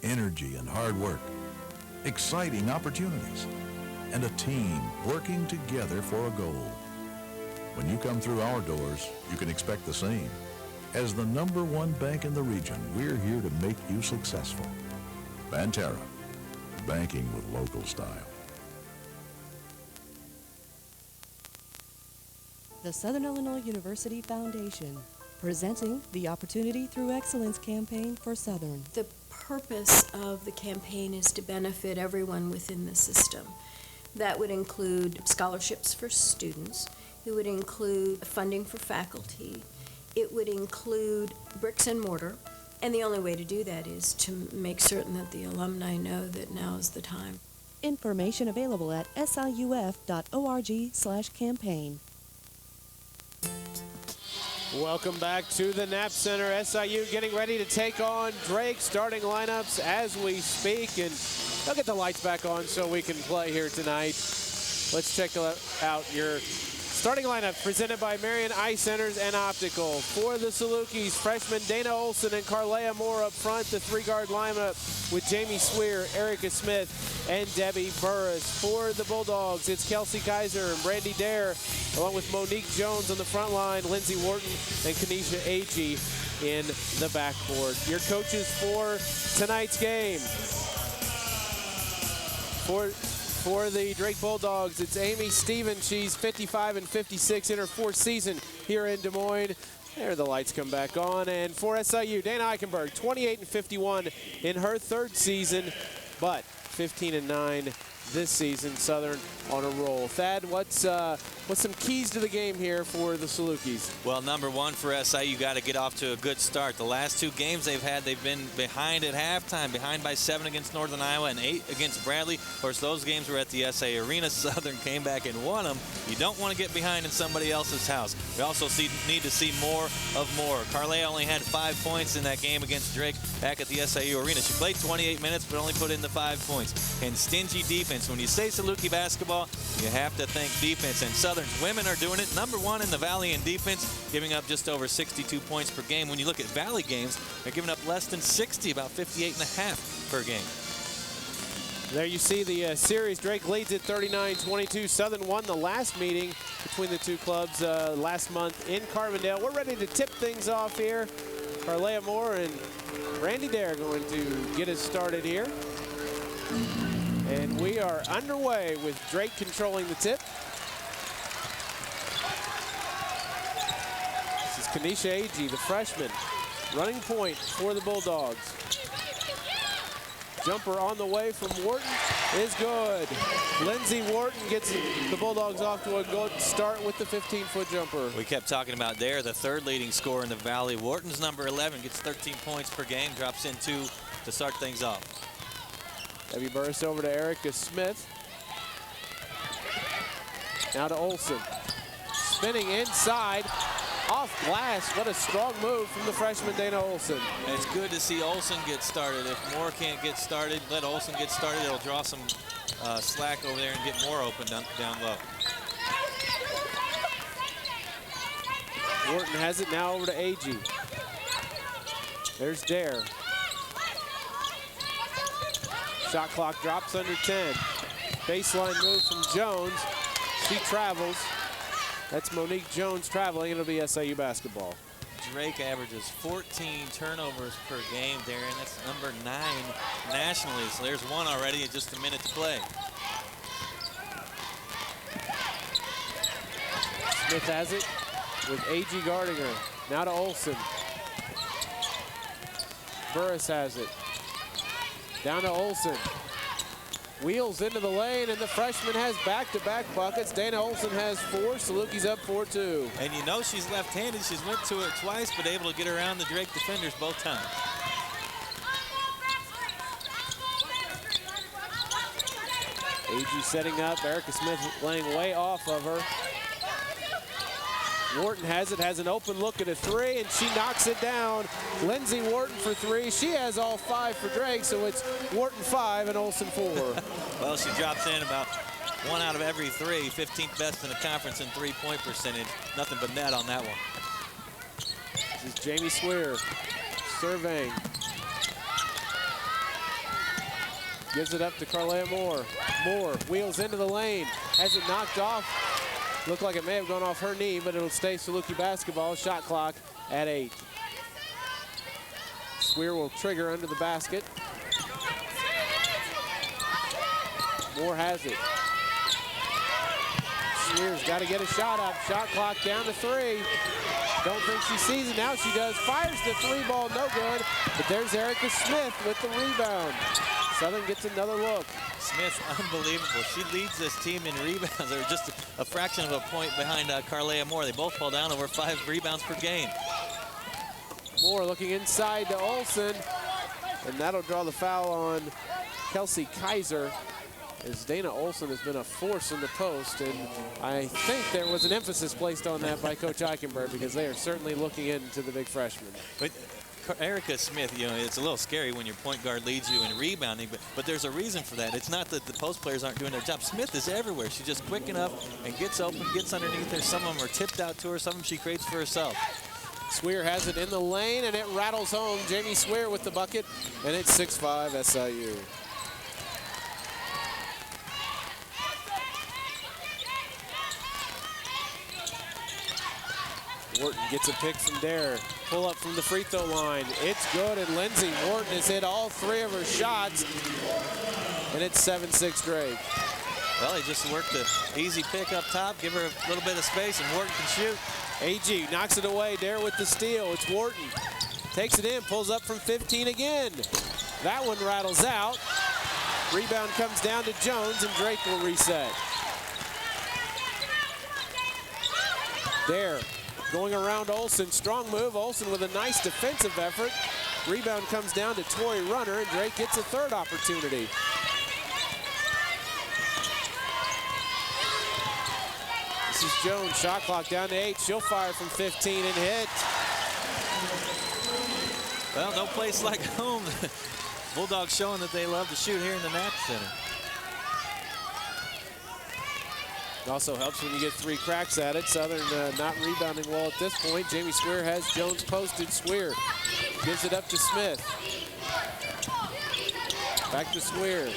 energy and hard work, exciting opportunities, and a team working together for a goal. When you come through our doors, you can expect the same. As the #1 bank in the region, we're here to make you successful. Banterra, banking with local style. The Southern Illinois University Foundation, presenting the Opportunity Through Excellence campaign for Southern. The purpose of the campaign is to benefit everyone within the system. That would include scholarships for students. It would include funding for faculty. It would include bricks and mortar. And the only way to do that is to make certain that the alumni know that now is the time. Information available at siuf.org/campaign. Welcome back to the Knapp Center. SIU getting ready to take on Drake. Starting lineups as we speak, and they'll get the lights back on so we can play here tonight. Let's check out your starting lineup presented by Marion Eye Centers and Optical. For the Salukis, freshmen Dana Olson and Carlea Moore up front. The three-guard lineup with Jamie Swear, Erica Smith, and Debbie Burris. For the Bulldogs, it's Kelsey Kaiser and Brandy Dare, along with Monique Jones on the front line, Lindsey Wharton and Kanisha Agee in the backboard. Your coaches for tonight's game. For the Drake Bulldogs, it's Amy Stevens. She's 55 and 56 in her 4th season here in Des Moines. There the lights come back on. And for SIU, Dana Eichenberg, 28 and 51 in her 3rd season, but 15 and 9 this season. Southern on a roll. Thad, what's some keys to the game here for the Salukis? Well, #1 for SIU, got to get off to a good start. The last 2 games they've had, they've been behind at halftime, behind by 7 against Northern Iowa and 8 against Bradley. Of course, those games were at the SA Arena. Southern came back and won them. You don't want to get behind in somebody else's house. We also need to see more of more. Carlea only had 5 points in that game against Drake back at the SIU Arena. She played 28 minutes, but only put in the 5 points. And stingy defense. When you say Saluki basketball, you have to think defense, and Southern's women are doing it. #1 in the Valley in defense, giving up just over 62 points per game. When you look at Valley games, they're giving up less than 60, about 58.5 per game. There you see the series. Drake leads at 39-22. Southern won the last meeting between the two clubs last month in Carbondale. We're ready to tip things off here. Carlea Moore and Randy Dare going to get us started here. And we are underway with Drake controlling the tip. This is Kanisha Agee, the freshman, running point for the Bulldogs. Jumper on the way from Wharton is good. Lindsey Wharton gets the Bulldogs off to a good start with the 15-foot jumper. We kept talking about Dare, the 3rd leading scorer in the Valley. Wharton's #11, gets 13 points per game, drops in 2 to start things off. Debbie Burris over to Erica Smith. Now to Olson. Spinning inside, off glass. What a strong move from the freshman Dana Olson. And it's good to see Olson get started. If Moore can't get started, let Olson get started. It'll draw some slack over there and get more open down low. Wharton has it now over to Agee. There's Dare. Shot clock drops under 10. Baseline move from Jones. She travels. That's Monique Jones traveling. It'll be SIU basketball. Drake averages 14 turnovers per game, Darren. That's #9 nationally. So there's one already in just a minute to play. Smith has it with Agee guarding her. Now to Olson. Burris has it. Down to Olson. Wheels into the lane, and the freshman has back-to-back buckets. Dana Olson has 4. Salukis up 4-2. And you know she's left-handed. She's went to it twice, but able to get around the Drake defenders both times. Agee setting up. Erica Smith laying way off of her. Wharton has it, has an open look at a 3, and she knocks it down. Lindsey Wharton for 3. She has all 5 for Drake, so it's Wharton 5 and Olson 4. Well, she drops in about 1 out of every 3, 15th best in the conference in 3-point percentage. Nothing but net on that one. This is Jamie Swear surveying. Gives it up to Carlea Moore. Moore wheels into the lane. Has it knocked off. Looked like it may have gone off her knee, but it'll stay Saluki basketball. Shot clock at 8. Swear will trigger under the basket. Moore has it. Swear's got to get a shot up. Shot clock down to 3. Don't think she sees it. Now she does. Fires the 3 ball, no good. But there's Erica Smith with the rebound. Southern gets another look. Smith, unbelievable. She leads this team in rebounds. They're just a fraction of a point behind Carlea Moore. They both fall down over 5 rebounds per game. Moore looking inside to Olsen. And that'll draw the foul on Kelsey Kaiser, as Dana Olsen has been a force in the post, and I think there was an emphasis placed on that by Coach Eichenberg, because they are certainly looking into the big freshman. But Erica Smith, you know, it's a little scary when your point guard leads you in rebounding, but there's a reason for that. It's not that the post players aren't doing their job. Smith is everywhere. She's just quick enough and gets open, gets underneath her. Some of them are tipped out to her. Some of them she creates for herself. Swear has it in the lane, and it rattles home. Jamie Swear with the bucket, and it's 6-5 SIU. Wharton gets a pick from Dare. Pull up from the free throw line. It's good, and Lindsay Wharton has hit all 3 of her shots, and it's 7-6 Drake. Well, he just worked the easy pick up top, give her a little bit of space, and Wharton can shoot. AG knocks it away. Dare with the steal. It's Wharton. Takes it in, pulls up from 15 again. That one rattles out. Rebound comes down to Jones, and Drake will reset. Dare going around Olsen. Strong move. Olsen with a nice defensive effort. Rebound comes down to Tori Runner, and Drake gets a 3rd opportunity. This is Jones. Shot clock down to 8. She'll fire from 15 and hit. Well, no place like home. Bulldogs showing that they love to shoot here in the Knapp Center. It also helps when you get 3 cracks at it. Southern not rebounding well at this point. Jamie Swear has Jones posted. Swear gives it up to Smith. Back to Swear.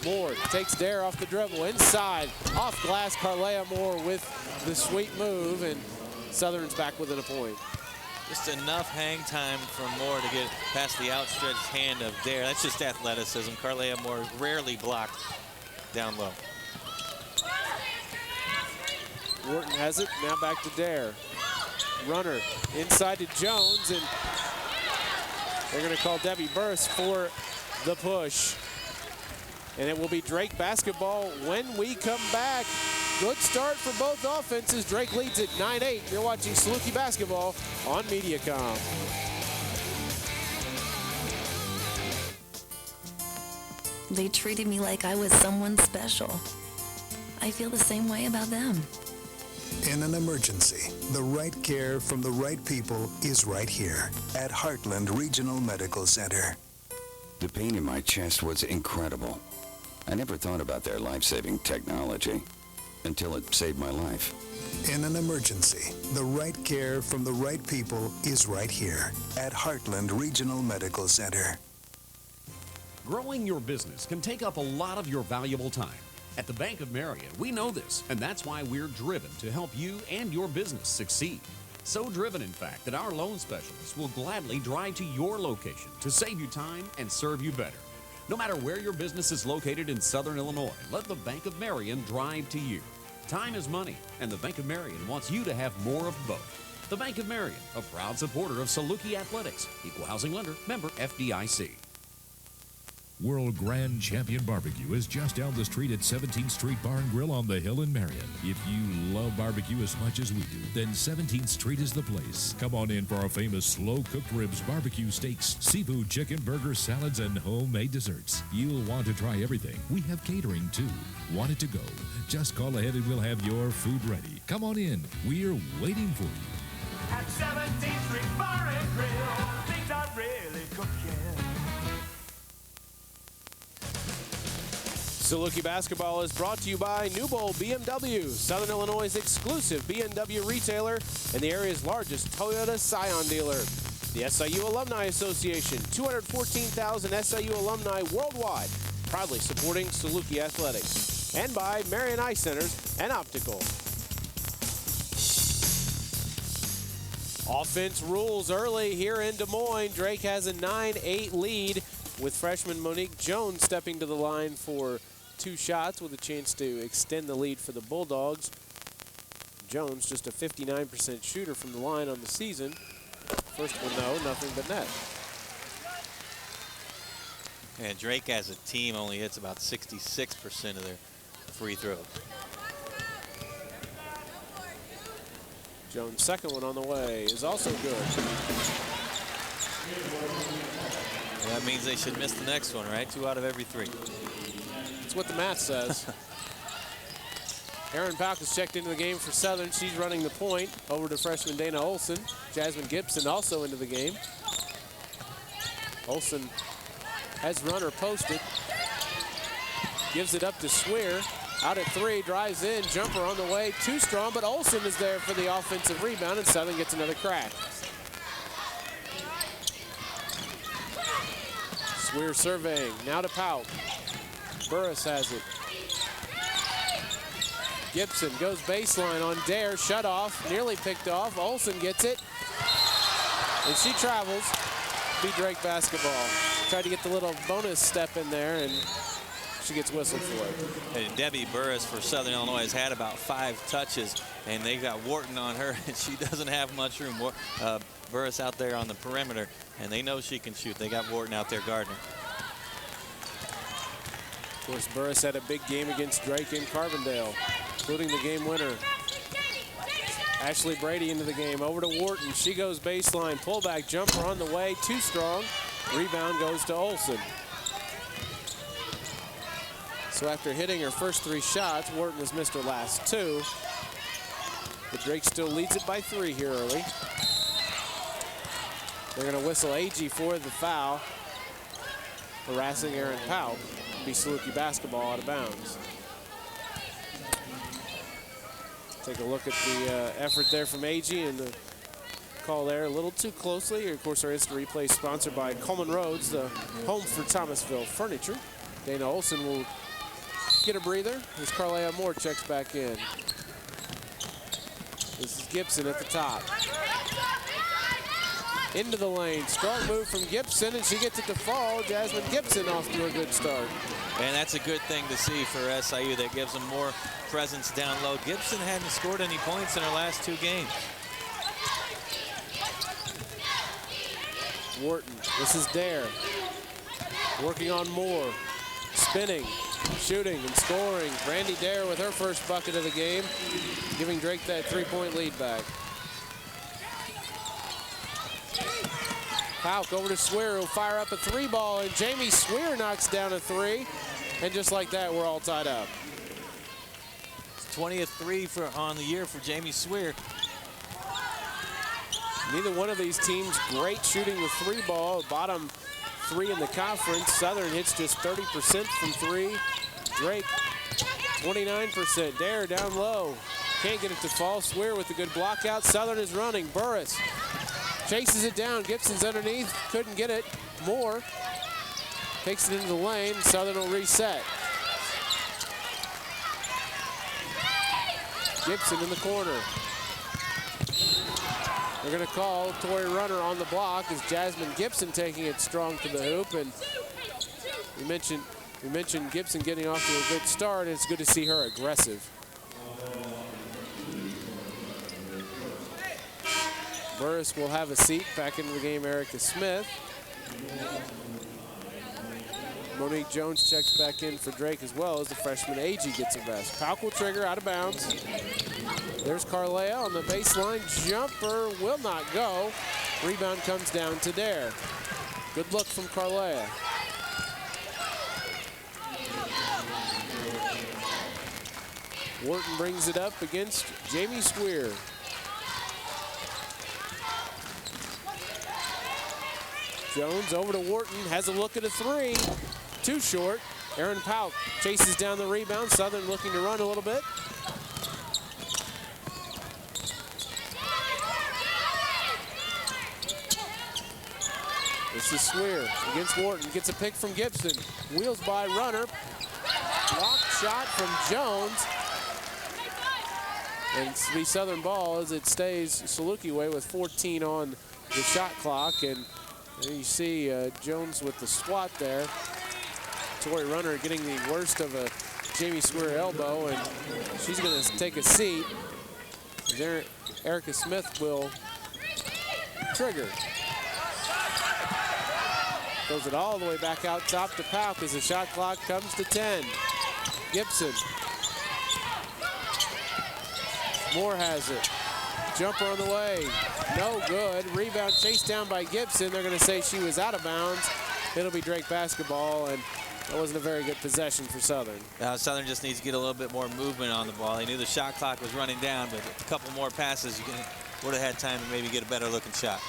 Moore takes Dare off the dribble. Inside, off glass, Carlea Moore with the sweet move, and Southern's back within a point. Just enough hang time from Moore to get past the outstretched hand of Dare. That's just athleticism. Carlea Moore rarely blocked down low. Wharton has it, now back to Dare. Runner inside to Jones, and they're going to call Debbie Burst for the push. And it will be Drake basketball when we come back. Good start for both offenses. Drake leads at 9-8. You're watching Saluki basketball on Mediacom. They treated me like I was someone special. I feel the same way about them. In an emergency, the right care from the right people is right here at Heartland Regional Medical Center. The pain in my chest was incredible. I never thought about their life-saving technology until it saved my life. In an emergency, the right care from the right people is right here at Heartland Regional Medical Center. Growing your business can take up a lot of your valuable time. At the Bank of Marion, we know this, and that's why we're driven to help you and your business succeed. So driven, in fact, that our loan specialists will gladly drive to your location to save you time and serve you better. No matter where your business is located in Southern Illinois, let the Bank of Marion drive to you. Time is money, and the Bank of Marion wants you to have more of both. The Bank of Marion, a proud supporter of Saluki Athletics, equal housing lender, member FDIC. World Grand Champion Barbecue is just down the street at 17th Street Bar and Grill on the Hill in Marion. If you love barbecue as much as we do, then 17th Street is the place. Come on in for our famous slow-cooked ribs, barbecue steaks, seafood, chicken, burgers, salads, and homemade desserts. You'll want to try everything. We have catering, too. Want it to go? Just call ahead and we'll have your food ready. Come on in. We're waiting for you. At 17th Street Bar and Grill, things are really cooking. Saluki basketball is brought to you by New Bowl BMW, Southern Illinois' exclusive BMW retailer and the area's largest Toyota Scion dealer. The SIU Alumni Association, 214,000 SIU alumni worldwide, proudly supporting Saluki Athletics. And by Marion Eye Centers and Optical. Offense rules early here in Des Moines. Drake has a 9-8 lead with freshman Monique Jones stepping to the line for 2 shots with a chance to extend the lead for the Bulldogs. Jones just a 59% shooter from the line on the season. First one, though, nothing but net. And Drake as a team only hits about 66% of their free throws. Jones' second one on the way is also good. That means they should miss the next one, right? 2 out of every 3. That's what the math says. Erin Pauk has checked into the game for Southern. She's running the point over to freshman Dana Olson. Jasmine Gibson also into the game. Olson has runner posted. Gives it up to Swear. Out at 3, drives in, jumper on the way, too strong, but Olson is there for the offensive rebound, and Southern gets another crack. Swear surveying, now to Pauk. Burris has it. Gibson goes baseline on Dare, shut off, nearly picked off. Olson gets it, and she travels. Be Drake basketball. Tried to get the little bonus step in there, and she gets whistled for it. And Debbie Burris for Southern Illinois has had about 5 touches, and they got Wharton on her, and she doesn't have much room. Burris out there on the perimeter, and they know she can shoot. They got Wharton out there guarding her. Of course, Burris had a big game against Drake in Carbondale, including the game winner. Ashley Brady into the game, over to Wharton. She goes baseline, pullback jumper on the way, too strong. Rebound goes to Olson. So after hitting her first 3 shots, Wharton has missed her last 2. But Drake still leads it by 3 here early. They're going to whistle Agee for the foul, harassing Erin Pauk. Be Saluki basketball out of bounds. Take a look at the effort there from Agee and the call there a little too closely. Of course, our instant replay is sponsored by Coleman Roads, the home for Thomasville Furniture. Dana Olson will get a breather as Carlea Moore checks back in. This is Gibson at the top. Into the lane, strong move from Gibson, and she gets it to fall. Jasmine Gibson off to a good start. And that's a good thing to see for SIU. That gives them more presence down low. Gibson hadn't scored any points in her last 2 games. Wharton, this is Dare. Working on Moore, spinning, shooting, and scoring. Brandy Dare with her first bucket of the game, giving Drake that 3-point lead back. Pauk over to Swear, who'll fire up a 3 ball, and Jamie Swear knocks down a 3. And just like that, we're all tied up. 20th 3 on the year for Jamie Swear. Neither one of these teams great shooting the 3 ball. Bottom 3 in the conference. Southern hits just 30% from 3. Drake, 29%. Dare down low. Can't get it to fall. Swear with a good block out. Southern is running. Burris chases it down. Gibson's underneath. Couldn't get it. Moore takes it into the lane. Southern will reset. Gibson in the corner. They're going to call Tori Runner on the block as Jasmine Gibson taking it strong to the hoop. And we mentioned Gibson getting off to a good start. And it's good to see her aggressive. Burris will have a seat. Back into the game, Erica Smith. Monique Jones checks back in for Drake as well as the freshman Agee gets a rest. Pauk will trigger out of bounds. There's Carlea on the baseline. Jumper will not go. Rebound comes down to Dare. Good look from Carlea. Wharton brings it up against Jamie Swear. Jones over to Wharton, has a look at a 3. Too short. Erin Pauk chases down the rebound. Southern looking to run a little bit. This is Swear against Wharton. Gets a pick from Gibson. Wheels by Runner. Block shot from Jones. And it's to be Southern ball as it stays Saluki way with 14 on the shot clock. And there you see Jones with the swat there. Tori Runner getting the worst of a Jamie Swear elbow, and she's going to take a seat. There, Erica Smith will trigger. Throws it all the way back out top to Pauk as the shot clock comes to 10. Gibson. Moore has it. Jumper on the way. No good. Rebound chased down by Gibson. They're going to say she was out of bounds. It'll be Drake basketball, and that wasn't a very good possession for Southern. Southern just needs to get a little bit more movement on the ball. They knew the shot clock was running down, but a couple more passes, you would have had time to maybe get a better looking shot.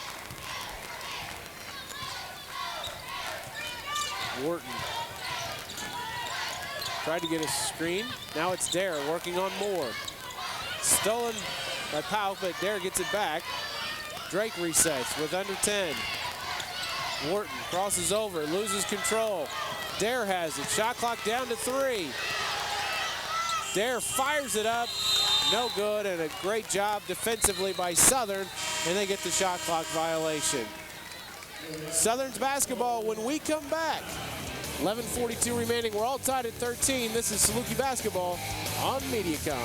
Wharton tried to get a screen. Now it's Dare working on Moore. Stolen by Pauk, but Dare gets it back. Drake resets with under 10. Wharton crosses over, loses control. Dare has it. Shot clock down to 3. Dare fires it up. No good, and a great job defensively by Southern, and they get the shot clock violation. Southern's basketball when we come back. 11:42 remaining. We're all tied at 13. This is Saluki basketball on Mediacom.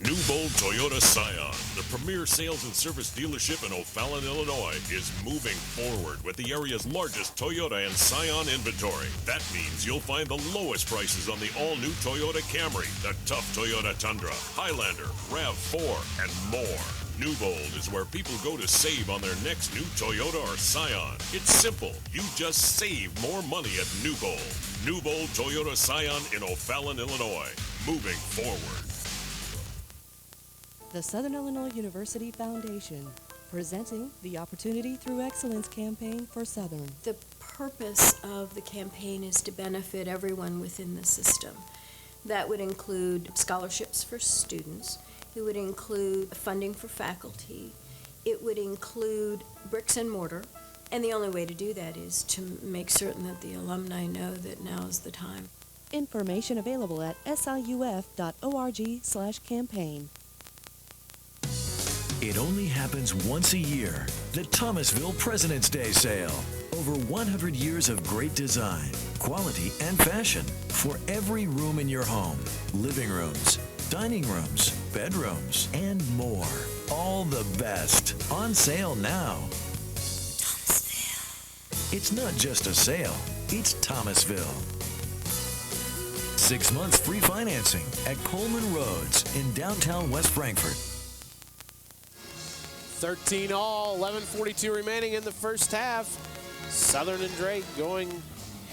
New Bold Toyota Scion, the premier sales and service dealership in O'Fallon, Illinois, is moving forward with the area's largest Toyota and Scion inventory. That means you'll find the lowest prices on the all-new Toyota Camry, the tough Toyota Tundra, Highlander, RAV4, and more. New Bold is where people go to save on their next new Toyota or Scion. It's simple. You just save more money at New Bold. New Bold Toyota Scion in O'Fallon, Illinois. Moving forward. The Southern Illinois University Foundation, presenting the Opportunity Through Excellence campaign for Southern. The purpose of the campaign is to benefit everyone within the system. That would include scholarships for students. It would include funding for faculty. It would include bricks and mortar. And the only way to do that is to make certain that the alumni know that now is the time. Information available at siuf.org/campaign. It only happens once a year, the Thomasville President's Day Sale. Over 100 years of great design, quality, and fashion for every room in your home. Living rooms, dining rooms, bedrooms, and more. All the best. On sale now. Thomasville. It's not just a sale, it's Thomasville. 6 months free financing at Coleman Roads in downtown West Frankfort. 13 all, 11:42 remaining in the first half. Southern and Drake going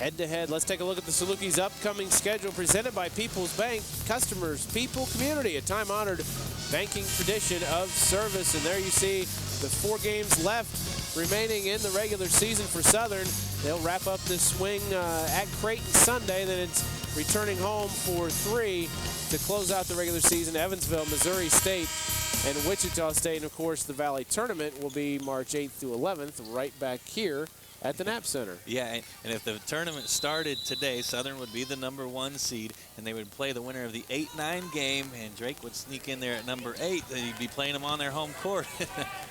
head-to-head. Let's take a look at the Saluki's upcoming schedule presented by People's Bank. Customers, people, community, a time-honored banking tradition of service. And there you see the 4 games left remaining in the regular season for Southern. They'll wrap up this swing at Creighton Sunday. Then it's returning home for 3 to close out the regular season. Evansville, Missouri State, and Wichita State. And, of course, the Valley Tournament will be March 8th through 11th right back here at the Knapp Center. Yeah, and if the tournament started today, Southern would be the #1 seed, and they would play the winner of the 8-9 game, and Drake would sneak in there at #8. They'd be playing them on their home court.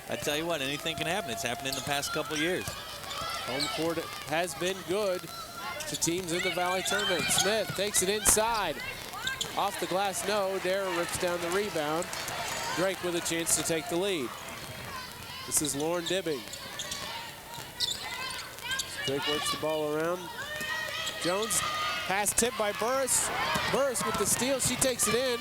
I tell you what, anything can happen. It's happened in the past couple years. Home court has been good to teams in the Valley Tournament. Smith takes it inside. Off the glass, no. Dare rips down the rebound. Drake with a chance to take the lead. This is Lauren Dibbing. Drake works the ball around. Jones, pass tipped by Burris. Burris with the steal, she takes it in.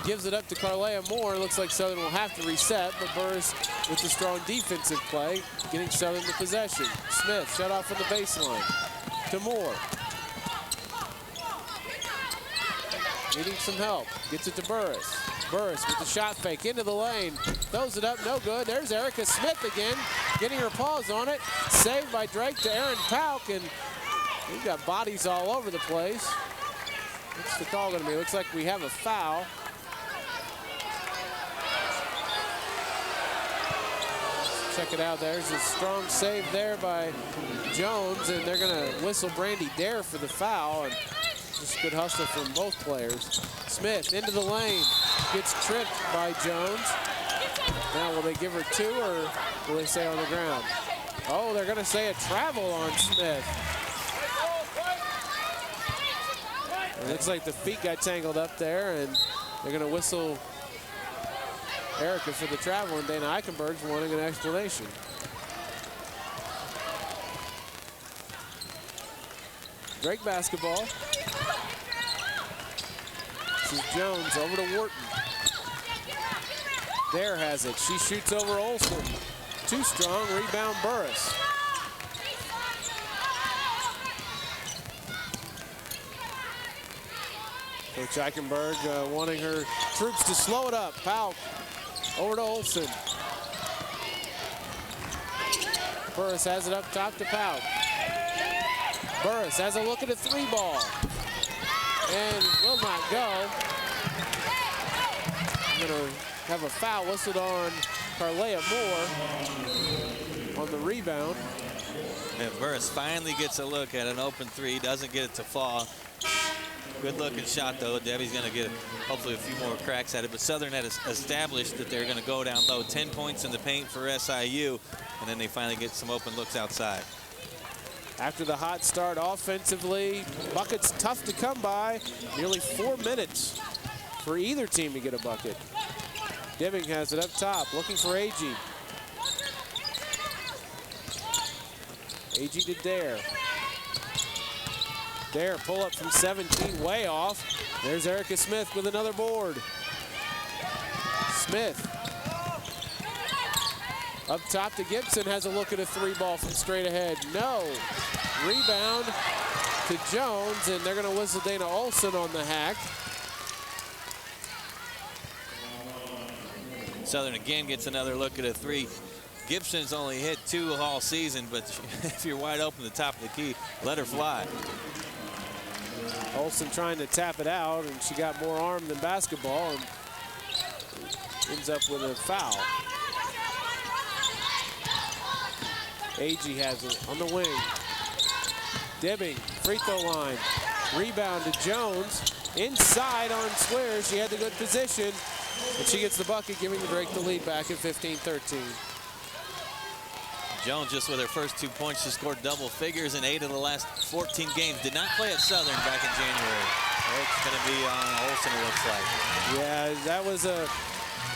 Gives it up to Carlea Moore. Looks like Southern will have to reset, but Burris with the strong defensive play, getting Southern the possession. Smith shut off from the baseline to Moore. Needing some help, gets it to Burris. Burris with the shot fake into the lane. Throws it up, no good. There's Erica Smith again, getting her paws on it. Saved by Drake to Aaron Pauk, and we've got bodies all over the place. What's the call gonna be? Looks like we have a foul. check it out. There's a strong save there by Jones, and they're going to whistle Brandy Dare for the foul. And just good hustle from both players. Smith into the lane, gets tripped by Jones. Now, will they give her 2, or will they say on the ground? Oh, they're going to say a travel on Smith. It looks like the feet got tangled up there, and they're going to whistle Erica for the travel, and Dana Eichenberg's wanting an explanation. Drake basketball. This is Jones over to Wharton. Dare has it. She shoots over Olsen. Too strong. Rebound Burris. Coach Eichenberg wanting her troops to slow it up. Foul over to Olsen. Burris has it up top to Pout. Burris has a look at a 3-ball. And will not go. I'm going to have a foul whistled on Carlea Moore on the rebound. And Burris finally gets a look at an open 3, doesn't get it to fall. Good looking shot though. Debbie's going to get hopefully a few more cracks at it, but Southern had established that they're going to go down low. 10 points in the paint for SIU, and then they finally get some open looks outside. After the hot start offensively, buckets tough to come by. Nearly 4 minutes for either team to get a bucket. Dibbing has it up top, looking for AG. AG to Dare. Dare pull up from 17, way off. There's Erica Smith with another board. Smith up top to Gibson, has a look at a 3-ball from straight ahead. No. Rebound to Jones, and they're going to whistle Dana Olson on the hack. Southern again gets another look at a 3. Gibson's only hit 2 all season, but if you're wide open at the top of the key, let her fly. Olsen trying to tap it out, and she got more arm than basketball and ends up with a foul. AG has it on the wing. Dibbing, free throw line. Rebound to Jones. Inside on Swear. She had the good position, and she gets the bucket, giving the Drake the lead back at 15-13. Jones just with her first 2 points. She scored double figures in 8 of the last 14 games. Did not play at Southern back in January. It's going to be on Olsen, it looks like. Yeah, that was a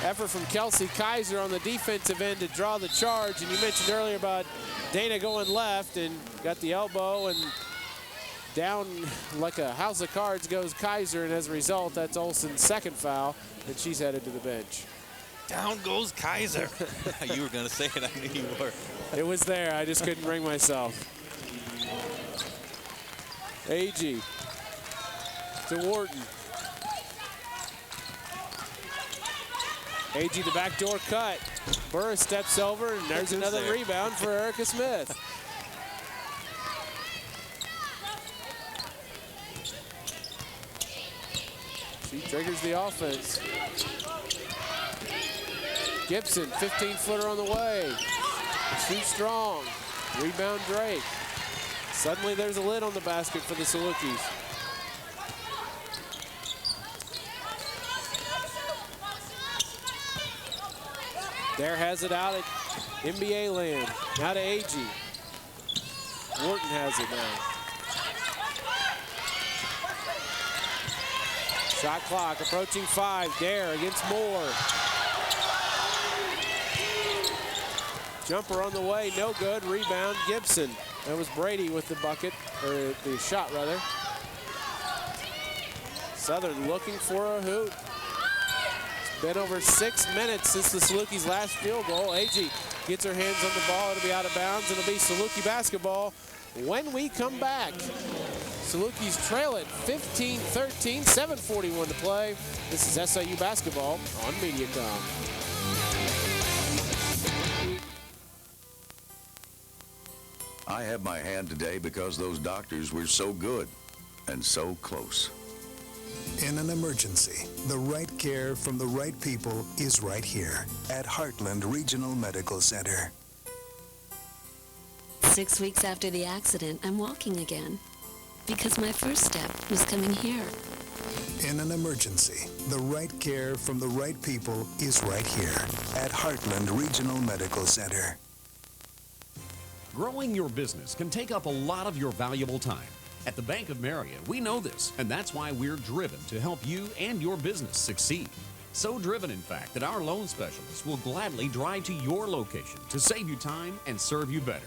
effort from Kelsey Kaiser on the defensive end to draw the charge. And you mentioned earlier about Dana going left and got the elbow, and down like a house of cards goes Kaiser. And as a result, that's Olsen's second foul, and she's headed to the bench. Down goes Kaiser. You were going to say it. I knew you were. It was there. I just couldn't bring myself. AG to Wharton. AG the backdoor cut. Burris steps over, and there's another rebound for Erica Smith. She triggers the offense. Gibson, 15-footer on the way. Too strong. Rebound Drake. Suddenly there's a lid on the basket for the Salukis. Dare has it out at NBA land. Now to AG. Wharton has it now. Shot clock approaching 5. Dare against Moore. Jumper on the way, no good. Rebound, Gibson. That was Brady with the bucket, or the shot rather. Southern looking for a hoot. It's been over 6 minutes since the Salukis' last field goal. AG gets her hands on the ball. It'll be out of bounds. It'll be Saluki basketball when we come back. Salukis trail it 15-13, 7:41 to play. This is SIU basketball on Mediacom. I have my hand today because those doctors were so good and so close. In an emergency, the right care from the right people is right here at Heartland Regional Medical Center. 6 weeks after the accident, I'm walking again. Because my first step was coming here. In an emergency, the right care from the right people is right here at Heartland Regional Medical Center. Growing your business can take up a lot of your valuable time. At the Bank of Marion, we know this, and that's why we're driven to help you and your business succeed. So driven, in fact, that our loan specialists will gladly drive to your location to save you time and serve you better.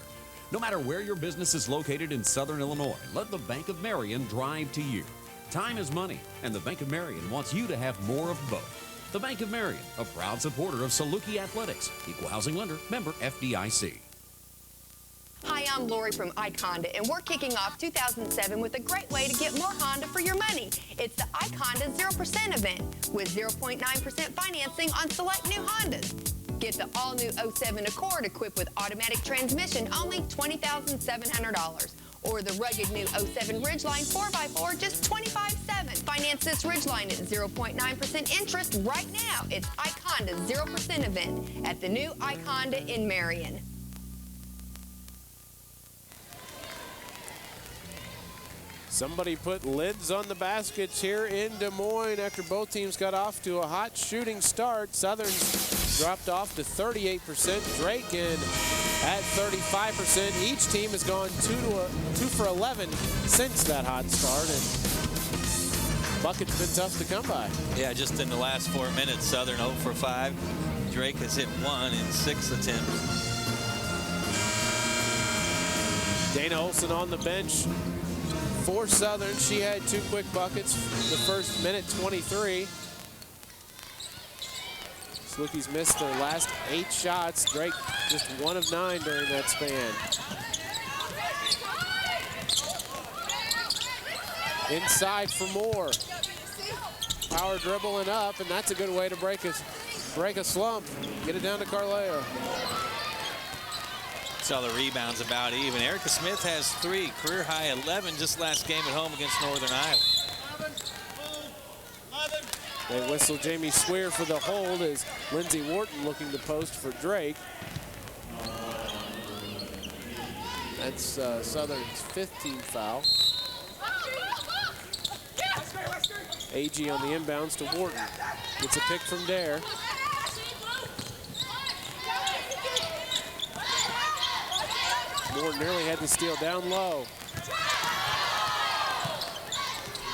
No matter where your business is located in Southern Illinois, let the Bank of Marion drive to you. Time is money, and the Bank of Marion wants you to have more of both. The Bank of Marion, a proud supporter of Saluki Athletics, equal housing lender, member FDIC. Hi, I'm Lori from iHonda, and we're kicking off 2007 with a great way to get more Honda for your money. It's the iHonda 0% event with 0.9% financing on select new Hondas. Get the all-new 07 Accord equipped with automatic transmission, only $20,700. Or the rugged new 07 Ridgeline 4x4, just $25,700. Finance this Ridgeline at 0.9% interest right now. It's iHonda's 0% event at the new iHonda in Marion. Somebody put lids on the baskets here in Des Moines after both teams got off to a hot shooting start. Southern's dropped off to 38%. Drake in at 35%. Each team has gone 2 for 11 since that hot start, and bucket's been tough to come by. Yeah, just in the last 4 minutes, Southern 0 for 5. Drake has hit 1 in 6 attempts. Dana Olson on the bench for Southern. She had 2 quick buckets the first minute 23. Salukis missed their last 8 shots. Drake just 1 of 9 during that span. Inside for Moore. Power dribbling up, and that's a good way to break a slump. Get it down to Carleo. Saw the rebounds about even. Erica Smith has 3, career high 11 just last game at home against Northern Iowa. They whistle Jamie Swear for the hold as Lindsey Wharton looking to post for Drake. That's Southern's 15th foul. AG on the inbounds to Wharton. Gets a pick from Dare. Moore nearly had the steal down low.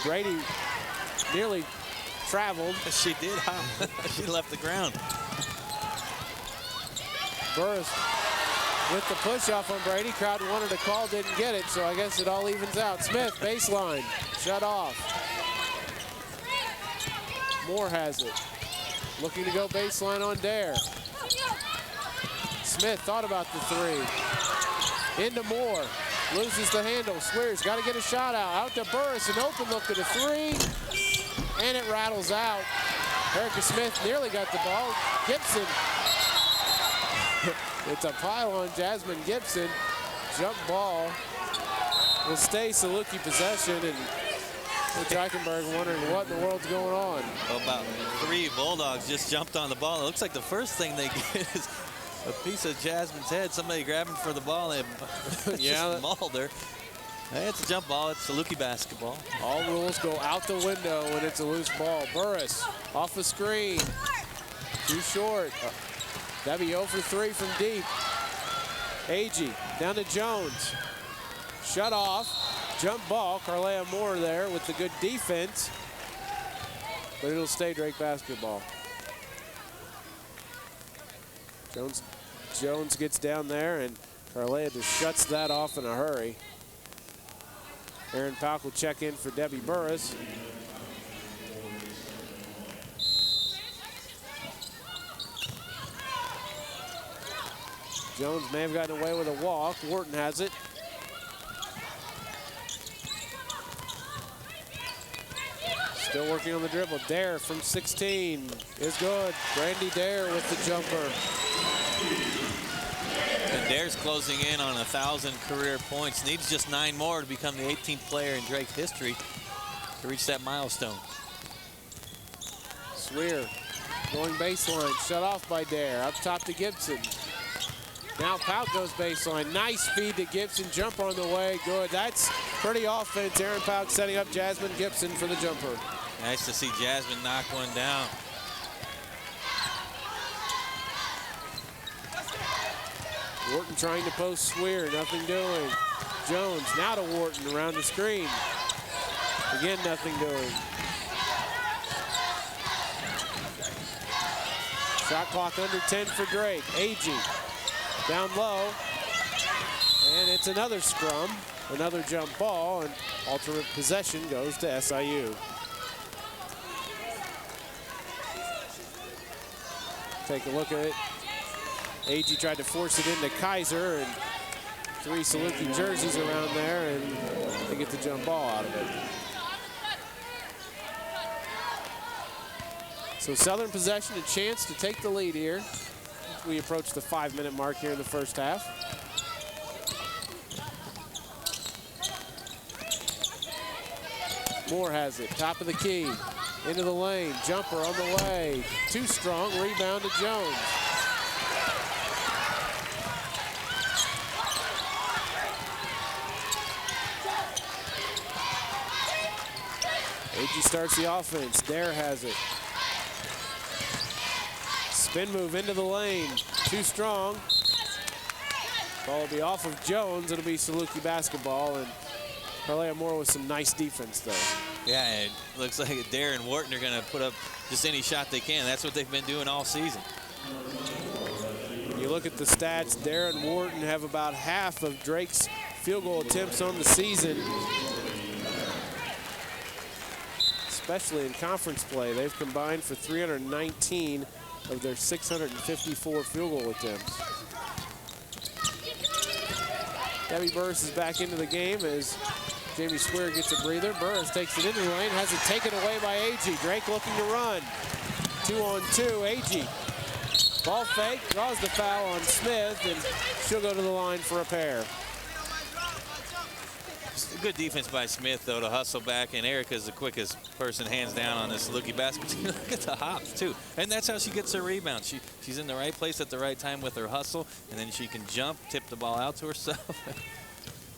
Brady nearly traveled. She did. She left the ground. Burris with the push off on Brady. Crowd wanted a call, didn't get it, so I guess it all evens out. Smith, baseline, shut off. Moore has it. Looking to go baseline on Dare. Smith thought about the 3. Into Moore. Loses the handle. Swears, got to get a shot out. Out to Burris, an open look at a 3. And it rattles out. Erica Smith nearly got the ball. Gibson. It's a pile on Jasmine Gibson. Jump ball will stay Saluki possession, and Eichenberg wondering what in the world's going on. About 3 Bulldogs just jumped on the ball. It looks like the first thing they get is a piece of Jasmine's head. Somebody grabbing for the ball and just mauled her. Hey, it's a jump ball. It's Saluki basketball. All rules go out the window when it's a loose ball. Burris off the screen. Too short. That'd be 0 for 3 from deep. Agee down to Jones. Shut off. Jump ball. Carlea Moore there with the good defense. But it'll stay Drake basketball. Jones gets down there, and Carlea just shuts that off in a hurry. Aaron Pauk will check in for Debbie Burris. Jones may have gotten away with a walk. Wharton has it. Still working on the dribble. Dare from 16 is good. Brandy Dare with the jumper. And Dare's closing in on 1,000 career points. Needs just 9 more to become the 18th player in Drake history to reach that milestone. Swear going baseline. Shut off by Dare. Up top to Gibson. Now Pauk goes baseline. Nice feed to Gibson. Jumper on the way. Good. That's pretty offense. Aaron Pauk setting up Jasmine Gibson for the jumper. Nice to see Jasmine knock one down. Wharton trying to post Swear. Nothing doing. Jones now to Wharton around the screen. Again, nothing doing. Shot clock under 10 for Drake. Agee down low. And it's another scrum, another jump ball, and alternate possession goes to SIU. Take a look at it. Agee tried to force it into Kaiser, and 3 Saluki jerseys around there, and they get the jump ball out of it. So Southern possession, a chance to take the lead here as we approach the 5-minute mark here in the first half. Moore has it, top of the key, into the lane, jumper on the way, too strong, rebound to Jones. Agee starts the offense, Dare has it. Spin move into the lane, too strong. Ball will be off of Jones. It'll be Saluki basketball, and Carlea Moore with some nice defense there. Yeah, it looks like Dare and Wharton are going to put up just any shot they can. That's what they've been doing all season. When you look at the stats, Dare and Wharton have about half of Drake's field goal attempts on the season. Especially in conference play, they've combined for 319 of their 654 field goal attempts. Debbie Burris is back into the game as Jamie Square gets a breather. Burris takes it into the lane, has it taken away by Agee. Drake looking to run. 2-on-2, Agee. Ball fake, draws the foul on Smith, and she'll go to the line for a pair. Good defense by Smith, though, to hustle back, and Erica's the quickest person hands down on this Saluki basketball. Look at the hops, too. And that's how she gets her rebound. She's in the right place at the right time with her hustle, and then she can jump, tip the ball out to herself.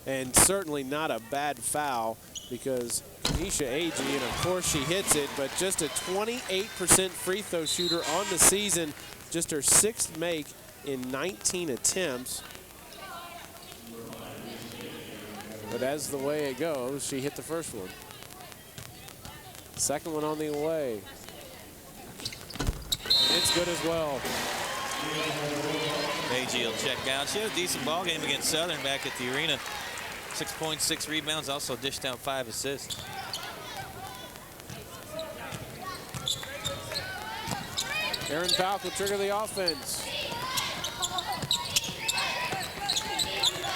And certainly not a bad foul because Nisha Agee, and of course she hits it, but just a 28% free throw shooter on the season, just her 6th make in 19 attempts. But as the way it goes, she hit the first one. Second one on the way. It's good as well. Agee will check out. She had a decent ball game against Southern back at the arena. 6 points, 6 rebounds, also dished out 5 assists. Aaron Pauk will trigger the offense.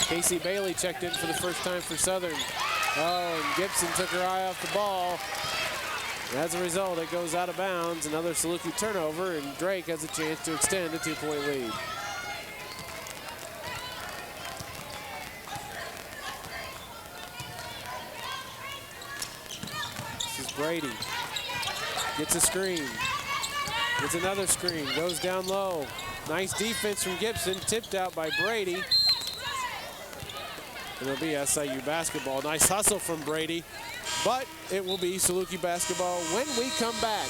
Casey Bailey checked in for the first time for Southern. Oh, and Gibson took her eye off the ball. And as a result, it goes out of bounds. Another Saluki turnover, and Drake has a chance to extend a 2-point lead. This is Brady. Gets a screen. Gets another screen. Goes down low. Nice defense from Gibson. Tipped out by Brady. It'll be SIU basketball. Nice hustle from Brady, but it will be Saluki basketball when we come back.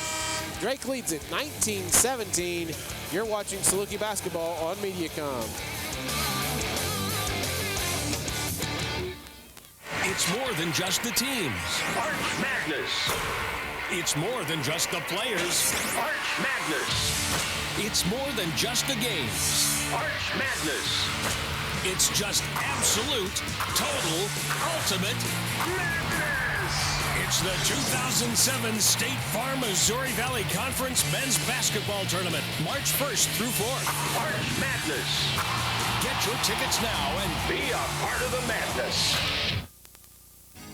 Drake leads it 19-17. You're watching Saluki basketball on Mediacom. It's more than just the teams. Arch Madness. It's more than just the players. Arch Madness. It's more than just the games. Arch Madness. It's just absolute, total, ultimate madness. It's the 2007 State Farm Missouri Valley Conference Men's Basketball Tournament, March 1st through 4th. Arch Madness. Get your tickets now and be a part of the madness.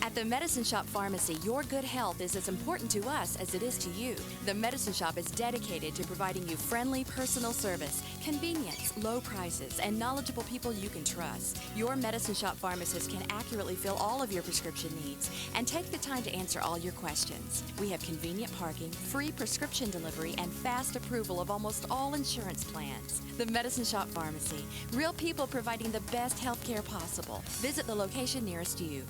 At At the Medicine Shop Pharmacy, your good health is as important to us as it is to you. The Medicine Shop is dedicated to providing you friendly, personal service, convenience, low prices, and knowledgeable people you can trust. Your Medicine Shop pharmacist can accurately fill all of your prescription needs and take the time to answer all your questions. We have convenient parking, free prescription delivery, and fast approval of almost all insurance plans. The Medicine Shop Pharmacy, real people providing the best health care possible. Visit the location nearest you.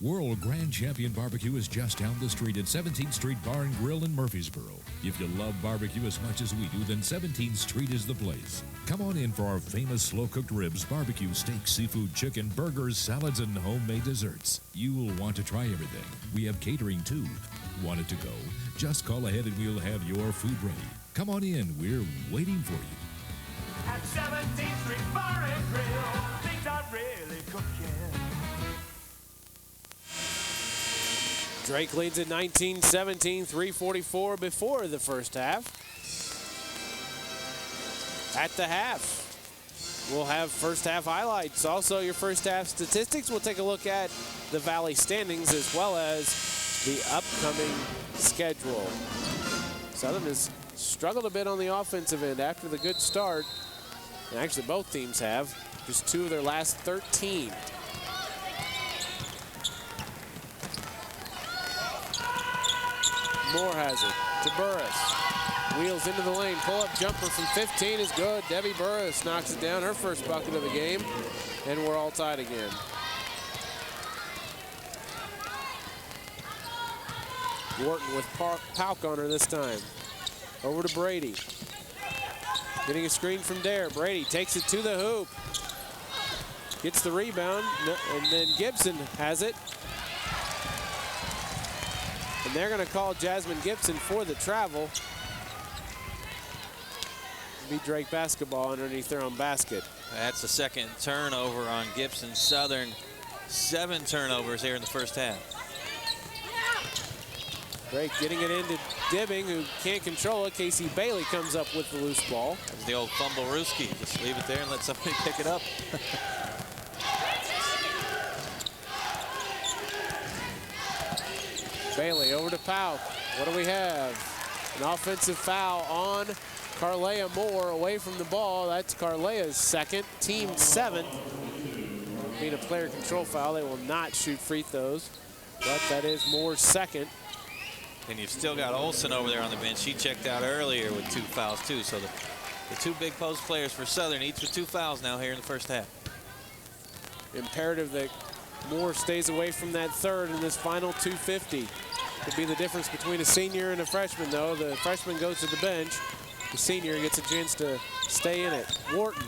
World Grand Champion Barbecue is just down the street at 17th Street Bar and Grill in Murfreesboro. If you love barbecue as much as we do, then 17th Street is the place. Come on in for our famous slow-cooked ribs, barbecue, steak, seafood, chicken, burgers, salads, and homemade desserts. You'll want to try everything. We have catering too. Want it to go? Just call ahead and we'll have your food ready. Come on in. We're waiting for you. At 17th Street Bar and Grill, things are really cooking. Drake leads at 19-17, 3:44 before the first half. At the half, we'll have first half highlights. Also, your first half statistics. We'll take a look at the Valley standings as well as the upcoming schedule. Southern has struggled a bit on the offensive end after the good start. And actually, both teams have. Just 2 of their last 13. Moore has it to Burris. Wheels into the lane. Pull-up jumper from 15 is good. Debbie Burris knocks it down. Her first bucket of the game. And we're all tied again. Wharton with Pauk on her this time. Over to Brady. Getting a screen from Dare. Brady takes it to the hoop. Gets the rebound. And then Gibson has it. And they're going to call Jasmine Gibson for the travel. Be Drake basketball underneath their own basket. That's the second turnover on Gibson. Southern, 7 turnovers here in the first half. Drake getting it into Dibbing, who can't control it. Casey Bailey comes up with the loose ball. That's the old fumble Ruski. Just leave it there and let somebody pick it up. Bailey over to Pauk. What do we have? An offensive foul on Carlea Moore away from the ball. That's Carlea's second, team 7. Being a player control foul, they will not shoot free throws, but that is Moore's second. And you've still got Olsen over there on the bench. She checked out earlier with 2 fouls too. So the 2 big post players for Southern, each with 2 fouls now here in the first half. Imperative that Moore stays away from that third in this final 2:50. Could be the difference between a senior and a freshman, though. The freshman goes to the bench. The senior gets a chance to stay in it. Wharton,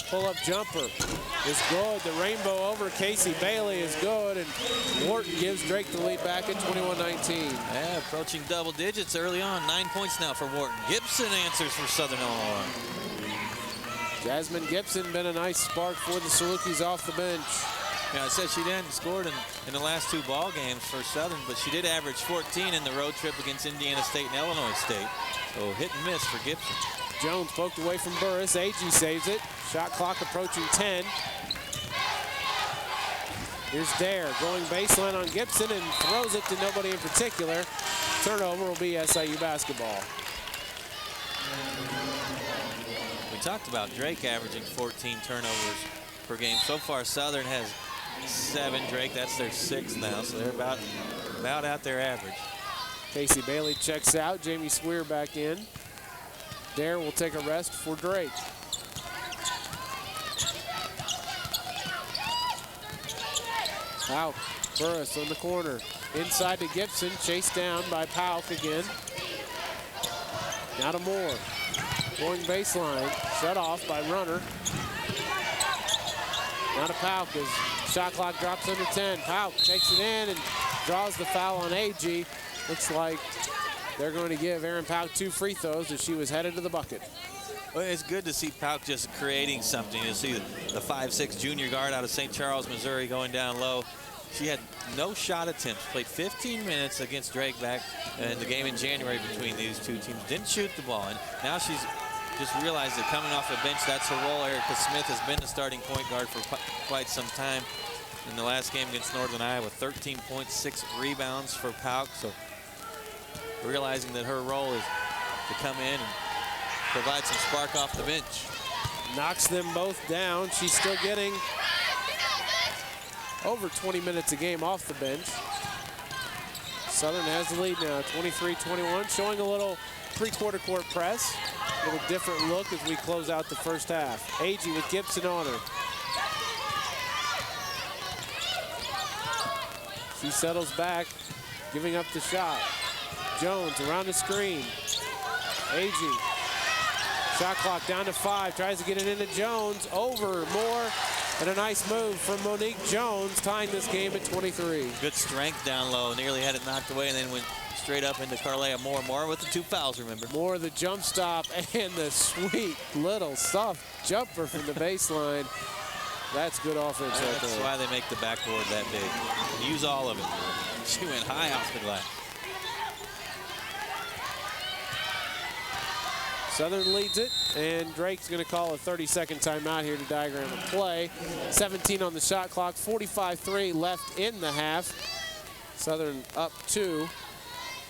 pull-up jumper is good. The rainbow over Casey Bailey is good, and Wharton gives Drake the lead back at 21-19. Yeah, approaching double digits early on. 9 points now for Wharton. Gibson answers for Southern Illinois. Jasmine Gibson been a nice spark for the Salukis off the bench. Yeah, I said she hadn't scored in the last 2 ball games for Southern, but she did average 14 in the road trip against Indiana State and Illinois State. So hit and miss for Gibson. Jones poked away from Burris. Agee saves it. Shot clock approaching 10. Here's Dare going baseline on Gibson and throws it to nobody in particular. Turnover will be SIU basketball. We talked about Drake averaging 14 turnovers per game. So far, Southern has 7. Drake, that's their 6th now, so they're about at their average. Casey Bailey checks out. Jamie Swear back in. Dare will take a rest for Drake. Out. Burris on the corner. Inside to Gibson. Chased down by Pauk again. Now to Moore. Going baseline. Shut off by Runner. Now to Pauk as shot clock drops under 10. Pauk takes it in and draws the foul on Agee. Looks like they're going to give Aaron Pauk 2 free throws as she was headed to the bucket. Well, it's good to see Pauk just creating something. You see the 5'6" junior guard out of St. Charles, Missouri going down low. She had no shot attempts, played 15 minutes against Drake back in the game in January between these 2 teams. Didn't shoot the ball, and now she's just realized that coming off the bench, that's her role. Erica Smith has been the starting point guard for quite some time. in the last game against Northern Iowa, 13 points, 6 rebounds for Pauk. So realizing that her role is to come in and provide some spark off the bench. Knocks them both down. She's still getting over 20 minutes a game off the bench. Southern has the lead now, 23-21, showing a little three-quarter court press. A little different look as we close out the first half. Agee with Gibson on her. She settles back, giving up the shot. Jones around the screen. Agee. Shot clock down to 5, tries to get it into Jones. Over, Moore, and a nice move from Monique Jones, tying this game at 23. Good strength down low, nearly had it knocked away, and then went straight up into Carlea Moore. Moore with the 2 fouls, remember. Moore the jump stop and the sweet little soft jumper from the baseline. That's good offense right there. That's why they make the backboard that big. Use all of it. She went high off the glass. Southern leads it, and Drake's going to call a 30-second timeout here to diagram the play. 17 on the shot clock, 45-3 left in the half. Southern up 2,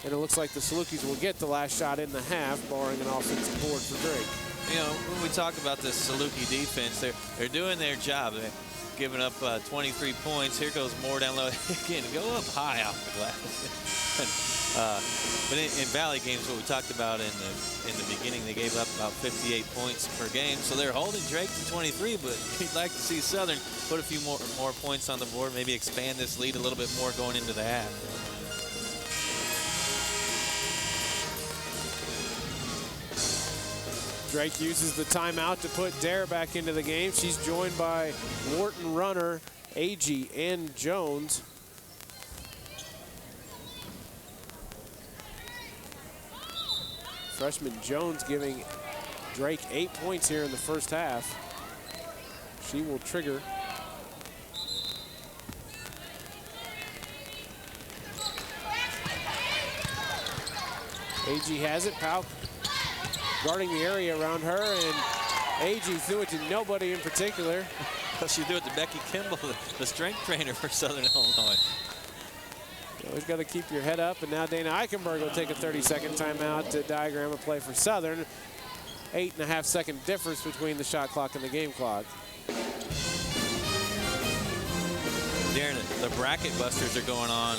and it looks like the Salukis will get the last shot in the half, barring an offensive board for Drake. You know, when we talk about this Saluki defense, they're doing their job. They're giving up 23 points. Here goes Moore down low. Again, go up high off the glass. But in Valley games, what we talked about in the beginning, they gave up about 58 points per game. So they're holding Drake to 23, but you'd like to see Southern put a few more points on the board, maybe expand this lead a little bit more going into the half. Drake uses the timeout to put Dare back into the game. She's joined by Wharton runner, Agee, and Jones. Freshman Jones giving Drake 8 points here in the first half. She will trigger. Agee has it. Pauk guarding the area around her, and Agee threw it to nobody in particular. She threw it to Becky Kimball, the strength trainer for Southern Illinois. You always got to keep your head up, and now Dana Eichenberg will take a 30-second timeout to diagram a play for Southern. 8.5 second difference between the shot clock and the game clock. Darren, the bracket busters are going on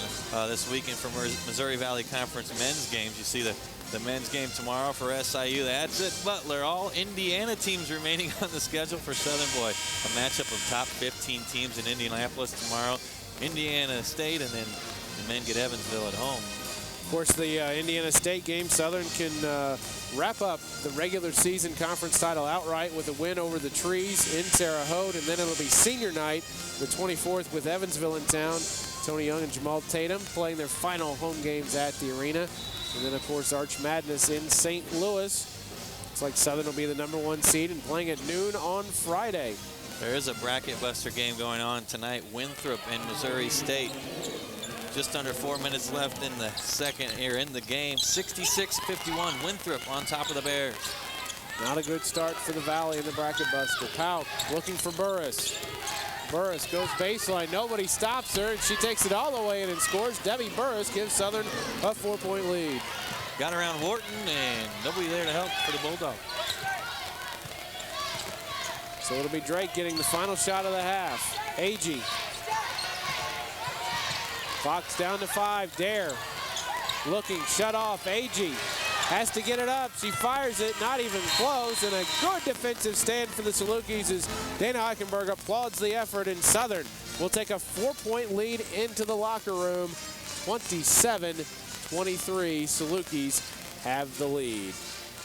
this weekend for Missouri Valley Conference men's games. You see the men's game tomorrow for SIU. That's at Butler. All Indiana teams remaining on the schedule for Southern Boy. A matchup of top 15 teams in Indianapolis tomorrow. Indiana State, and then the men get Evansville at home. Of course, the Indiana State game, Southern can wrap up the regular season conference title outright with a win over the Trees in Terre Haute, and then it'll be senior night, the 24th, with Evansville in town. Tony Young and Jamal Tatum playing their final home games at the arena. And then, of course, Arch Madness in St. Louis. Looks like Southern will be the #1 seed and playing at noon on Friday. There is a bracket buster game going on tonight. Winthrop and Missouri State. Just under 4 minutes left in the second here in the game. 66-51, Winthrop on top of the Bears. Not a good start for the Valley in the bracket buster. Pauk looking for Burris. Burris goes baseline. Nobody stops her, and she takes it all the way in and scores. Debbie Burris gives Southern a 4-point lead. Got around Wharton, and nobody there to help for the Bulldogs. So it'll be Drake getting the final shot of the half. Agee. Clock's down to 5. Dare looking, shut off. Agee has to get it up. She fires it, not even close, and a good defensive stand for the Salukis as Dana Eichenberg applauds the effort, and Southern will take a 4-point lead into the locker room. 27-23, Salukis have the lead.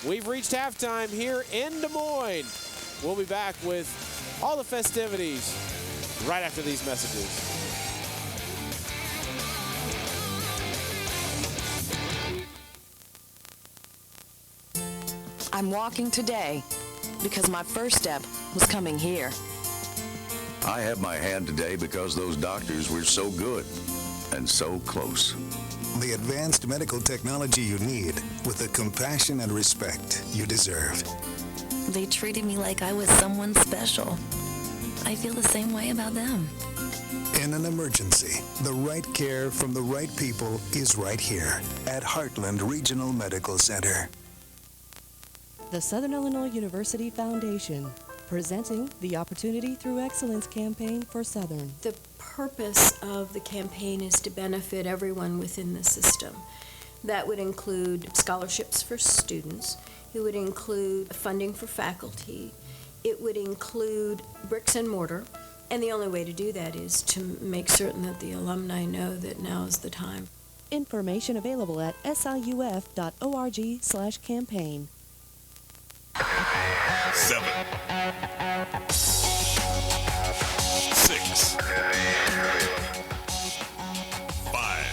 We've reached halftime here in Des Moines. We'll be back with all the festivities right after these messages. I'm walking today because my first step was coming here. I have my hand today because those doctors were so good and so close. The advanced medical technology you need with the compassion and respect you deserve. They treated me like I was someone special. I feel the same way about them. In an emergency, the right care from the right people is right here at Heartland Regional Medical Center. The Southern Illinois University Foundation, presenting the Opportunity Through Excellence campaign for Southern. The purpose of the campaign is to benefit everyone within the system. That would include scholarships for students. It would include funding for faculty. It would include bricks and mortar. And the only way to do that is to make certain that the alumni know that now is the time. Information available at siuf.org/campaign. 7, 6, 5,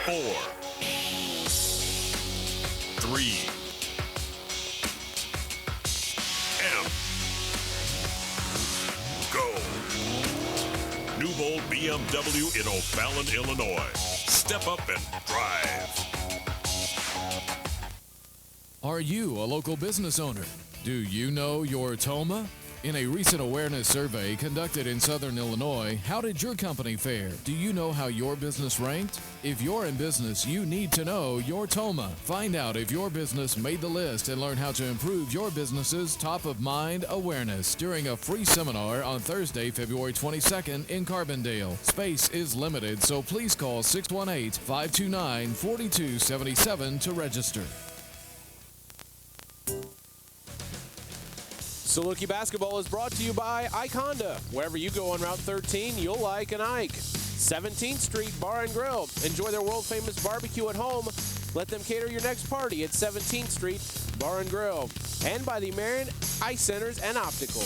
4, 3, go. New Bold BMW in O'Fallon, Illinois. Step up and drive. Are you a local business owner? Do you know your TOMA? In a recent awareness survey conducted in Southern Illinois, how did your company fare? Do you know how your business ranked? If you're in business, you need to know your TOMA. Find out if your business made the list and learn how to improve your business's top-of-mind awareness during a free seminar on Thursday, February 22nd in Carbondale. Space is limited, so please call 618-529-4277 to register. Saluki Basketball is brought to you by Ike Honda. Wherever you go on Route 13, you'll like an Ike. 17th Street Bar and Grill. Enjoy their world-famous barbecue at home. Let them cater your next party at 17th Street Bar and Grill. And by the Marion Eye Centers and Optical.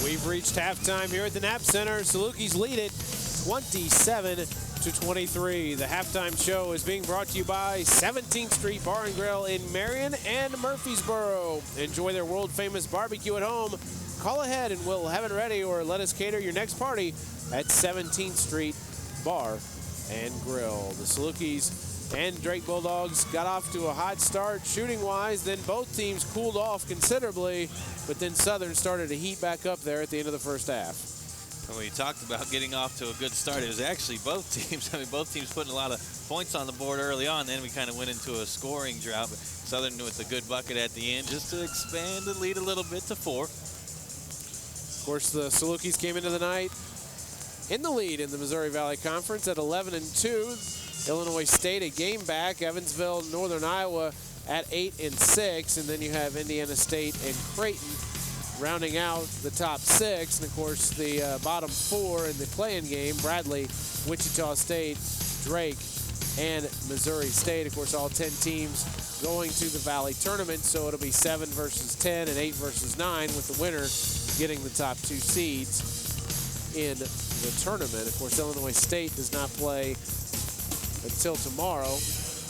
We've reached halftime here at the Knapp Center. Salukis lead it 27-23. The halftime show is being brought to you by 17th Street Bar and Grill in Marion and Murfreesboro. Enjoy their world-famous barbecue at home. Call ahead and we'll have it ready, or let us cater your next party at 17th Street Bar and Grill. The Salukis and Drake Bulldogs got off to a hot start shooting-wise. Then both teams cooled off considerably, but then Southern started to heat back up there at the end of the first half. When we talked about getting off to a good start, it was actually both teams. I mean, both teams putting a lot of points on the board early on. Then we kind of went into a scoring drought. But Southern with a good bucket at the end just to expand the lead a little bit to 4. Of course, the Salukis came into the night in the lead in the Missouri Valley Conference at 11-2. Illinois State a game back. Evansville, Northern Iowa at 8-6. And then you have Indiana State and Creighton rounding out the top 6. And of course the bottom 4 in the play-in game, Bradley, Wichita State, Drake, and Missouri State. Of course, all 10 teams going to the Valley Tournament, so it'll be 7 versus 10 and 8 versus 9, with the winner getting the top 2 seeds in the tournament. Of course, Illinois State does not play until tomorrow.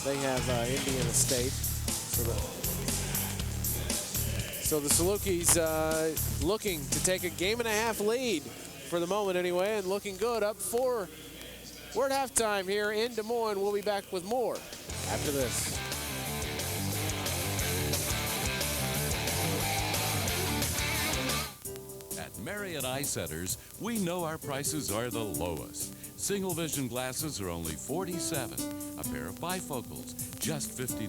They have Indiana State. So the Salukis looking to take a game-and-a-half lead for the moment anyway, and looking good, up 4. We're at halftime here in Des Moines. We'll be back with more after this. At Marion Eye Centers, we know our prices are the lowest. Single vision glasses are only $47. A pair of bifocals, just $59.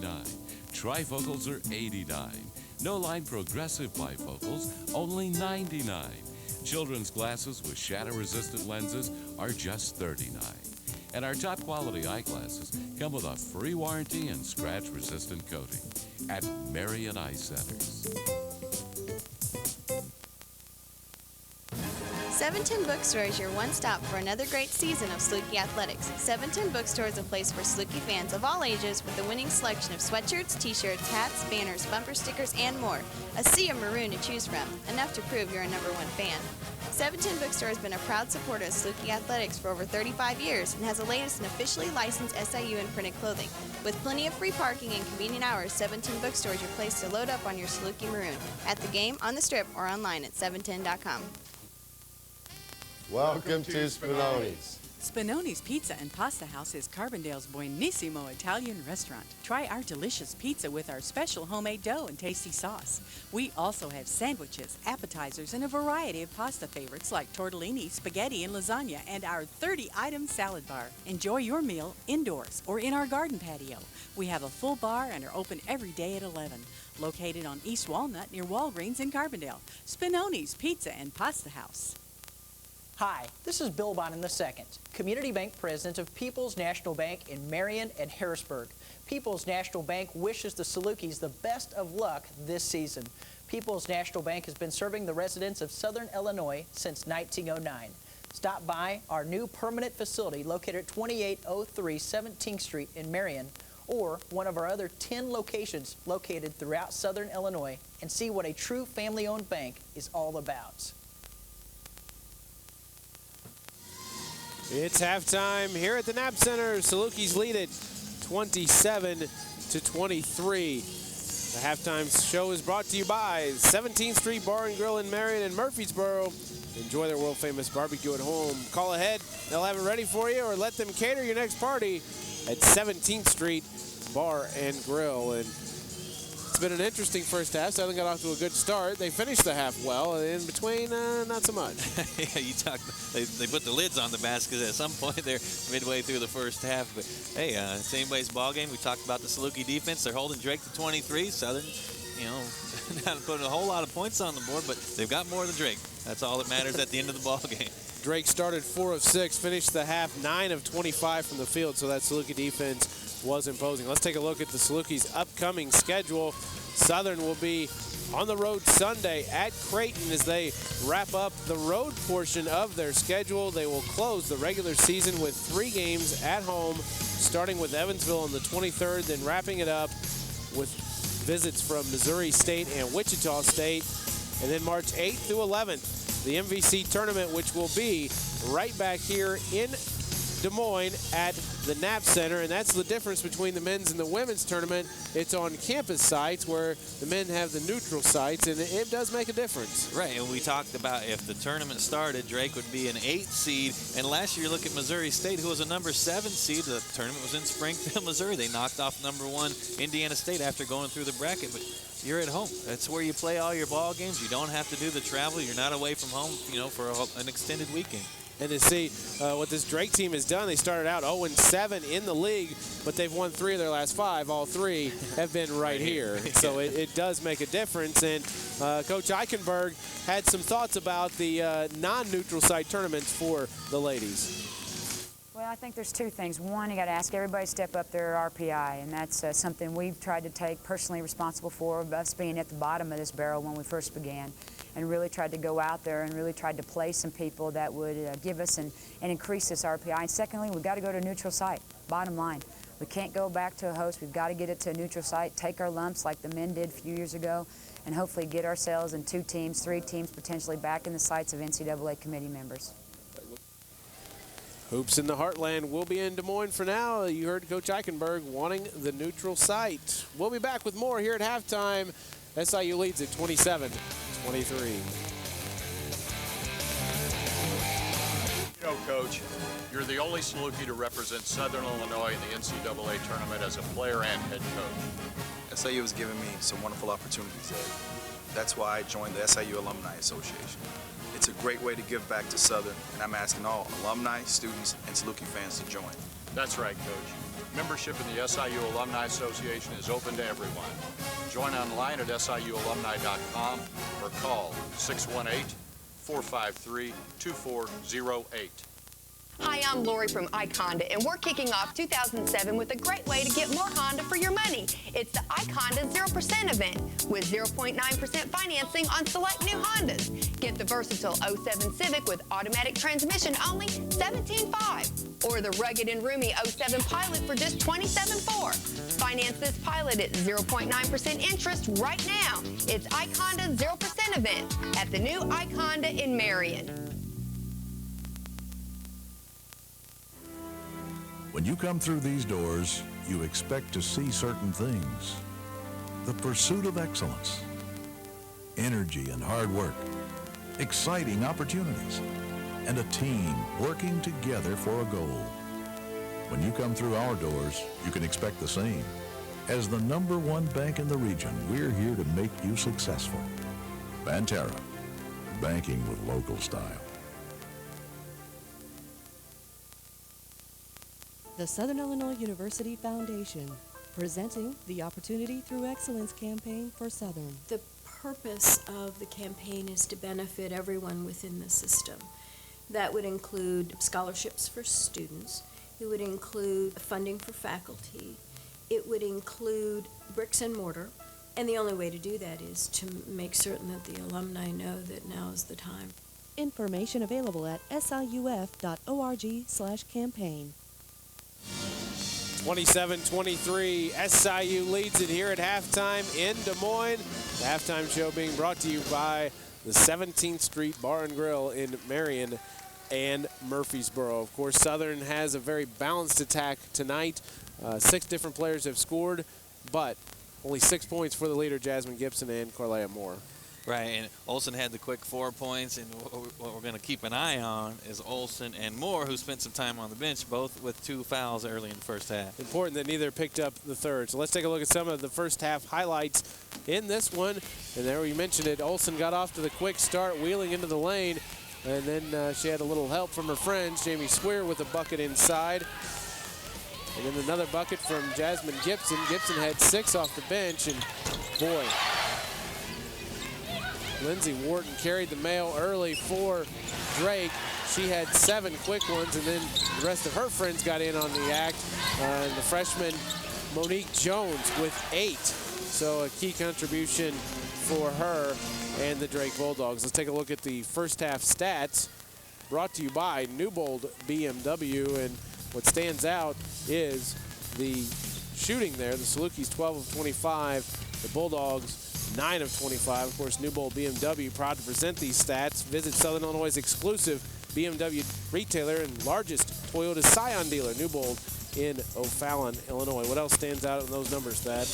Trifocals are $89. No-line progressive bifocals, only $99. Children's glasses with shatter-resistant lenses are just $39. And our top-quality eyeglasses come with a free warranty and scratch-resistant coating at Marion Eye Centers. 710 Bookstore is your one-stop for another great season of Saluki athletics. 710 Bookstore is a place for Saluki fans of all ages, with a winning selection of sweatshirts, t-shirts, hats, banners, bumper stickers, and more. A sea of maroon to choose from, enough to prove you're a #1 fan. 710 Bookstore has been a proud supporter of Saluki athletics for over 35 years and has the latest and officially licensed SIU and printed clothing. With plenty of free parking and convenient hours, 710 Bookstore is your place to load up on your Saluki maroon. At the game, on the strip, or online at 710.com. Welcome to Spinoni's. Spinoni's Pizza and Pasta House is Carbondale's buonissimo Italian restaurant. Try our delicious pizza with our special homemade dough and tasty sauce. We also have sandwiches, appetizers, and a variety of pasta favorites like tortellini, spaghetti, and lasagna, and our 30-item salad bar. Enjoy your meal indoors or in our garden patio. We have a full bar and are open every day at 11. Located on East Walnut near Walgreens in Carbondale. Spinoni's Pizza and Pasta House. Hi, this is Bill Bonin II, Community Bank President of People's National Bank in Marion and Harrisburg. People's National Bank wishes the Salukis the best of luck this season. People's National Bank has been serving the residents of Southern Illinois since 1909. Stop by our new permanent facility located at 2803 17th Street in Marion, or one of our other 10 locations located throughout Southern Illinois, and see what a true family-owned bank is all about. It's halftime here at the Knapp Center. Salukis lead it 27-23. The halftime show is brought to you by 17th Street Bar and Grill in Marion and Murfreesboro. Enjoy their world-famous barbecue at home. Call ahead. They'll have it ready for you, or let them cater your next party at 17th Street Bar and Grill. And it's been an interesting first half. Southern got off to a good start. They finished the half well. In between, not so much. Yeah, they put the lids on the basket at some point there midway through the first half. But, hey, same ways ball game. We talked about the Saluki defense. They're holding Drake to 23. Southern, not putting a whole lot of points on the board, but they've got more than Drake. That's all that matters at the end of the ball game. Drake started 4 of 6, finished the half 9 of 25 from the field, so that Saluki defense was imposing. Let's take a look at the Salukis' upcoming schedule. Southern will be on the road Sunday at Creighton as they wrap up the road portion of their schedule. They will close the regular season with 3 games at home, starting with Evansville on the 23rd, then wrapping it up with visits from Missouri State and Wichita State. And then March 8th through 11th, the MVC tournament, which will be right back here in Des Moines at the Knapp Center, and that's the difference between the men's and the women's tournament. It's on campus sites where the men have the neutral sites, and it does make a difference. Right, and we talked about if the tournament started, Drake would be an 8th seed, and last year look at Missouri State, who was a number 7 seed. The tournament was in Springfield, Missouri. They knocked off number 1 Indiana State after going through the bracket, but you're at home. That's where you play all your ball games. You don't have to do the travel. You're not away from home, for an extended weekend. And to see what this Drake team has done, they started out 0-7 in the league, but they've won 3 of their last 5. All 3 have been right here. So it does make a difference. And Coach Eichenberg had some thoughts about the non-neutral site tournaments for the ladies. Well, I think there's 2 things. One, you got to ask everybody to step up their RPI, and that's something we've tried to take personally responsible for, us being at the bottom of this barrel when we first began, and really tried to go out there and really tried to play some people that would give us and increase this RPI. And secondly, we've got to go to a neutral site, bottom line. We can't go back to a host. We've got to get it to a neutral site, take our lumps like the men did a few years ago, and hopefully get ourselves in 2 teams, 3 teams potentially back in the sights of NCAA committee members. Hoops in the Heartland will be in Des Moines for now. You heard Coach Eichenberg wanting the neutral site. We'll be back with more here at halftime. SIU leads at 27-23. Coach, you're the only Saluki to represent Southern Illinois in the NCAA tournament as a player and head coach. SIU has given me some wonderful opportunities there. That's why I joined the SIU Alumni Association. It's a great way to give back to Southern, and I'm asking all alumni, students, and Saluki fans to join. That's right, Coach. Membership in the SIU Alumni Association is open to everyone. Join online at SIUalumni.com or call 618-453-2408. Hi, I'm Lori from iHonda, and we're kicking off 2007 with a great way to get more Honda for your money. It's the iHonda 0% event with 0.9% financing on select new Hondas. Get the versatile 07 Civic with automatic transmission only $17,500, or the rugged and roomy 07 Pilot for just $27,400. Finance this Pilot at 0.9% interest right now. It's iHonda 0% event at the new iHonda in Marion. When you come through these doors, you expect to see certain things. The pursuit of excellence, energy and hard work, exciting opportunities, and a team working together for a goal. When you come through our doors, you can expect the same. As the #1 bank in the region, we're here to make you successful. Banterra, banking with local style. The Southern Illinois University Foundation, presenting the Opportunity Through Excellence campaign for Southern. The purpose of the campaign is to benefit everyone within the system. That would include scholarships for students. It would include funding for faculty. It would include bricks and mortar. And the only way to do that is to make certain that the alumni know that now is the time. Information available at siuf.org/campaign. 27-23, SIU leads it here at halftime in Des Moines. The halftime show being brought to you by the 17th Street Bar and Grill in Marion and Murfreesboro. Of course, Southern has a very balanced attack tonight. 6 different players have scored, but only 6 points for the leader, Jasmine Gibson and Carlea Moore. Right, and Olsen had the quick 4 points, and what we're going to keep an eye on is Olsen and Moore, who spent some time on the bench, both with 2 fouls early in the first half. Important that neither picked up the third. So let's take a look at some of the first half highlights in this one. And there we mentioned it, Olsen got off to the quick start, wheeling into the lane, and then she had a little help from her friends. Jamie Swear with a bucket inside. And then another bucket from Jasmine Gibson. Gibson had 6 off the bench, and boy, Lindsay Wharton carried the mail early for Drake. She had 7 quick ones, and then the rest of her friends got in on the act. And the freshman Monique Jones with 8. So a key contribution for her and the Drake Bulldogs. Let's take a look at the first half stats brought to you by Newbold BMW. And what stands out is the shooting there. The Salukis 12 of 25, the Bulldogs 9 of 25. Of course, Newbold BMW proud to present these stats. Visit Southern Illinois' exclusive BMW retailer and largest Toyota Scion dealer, Newbold, in O'Fallon, Illinois. What else stands out in those numbers, Thad?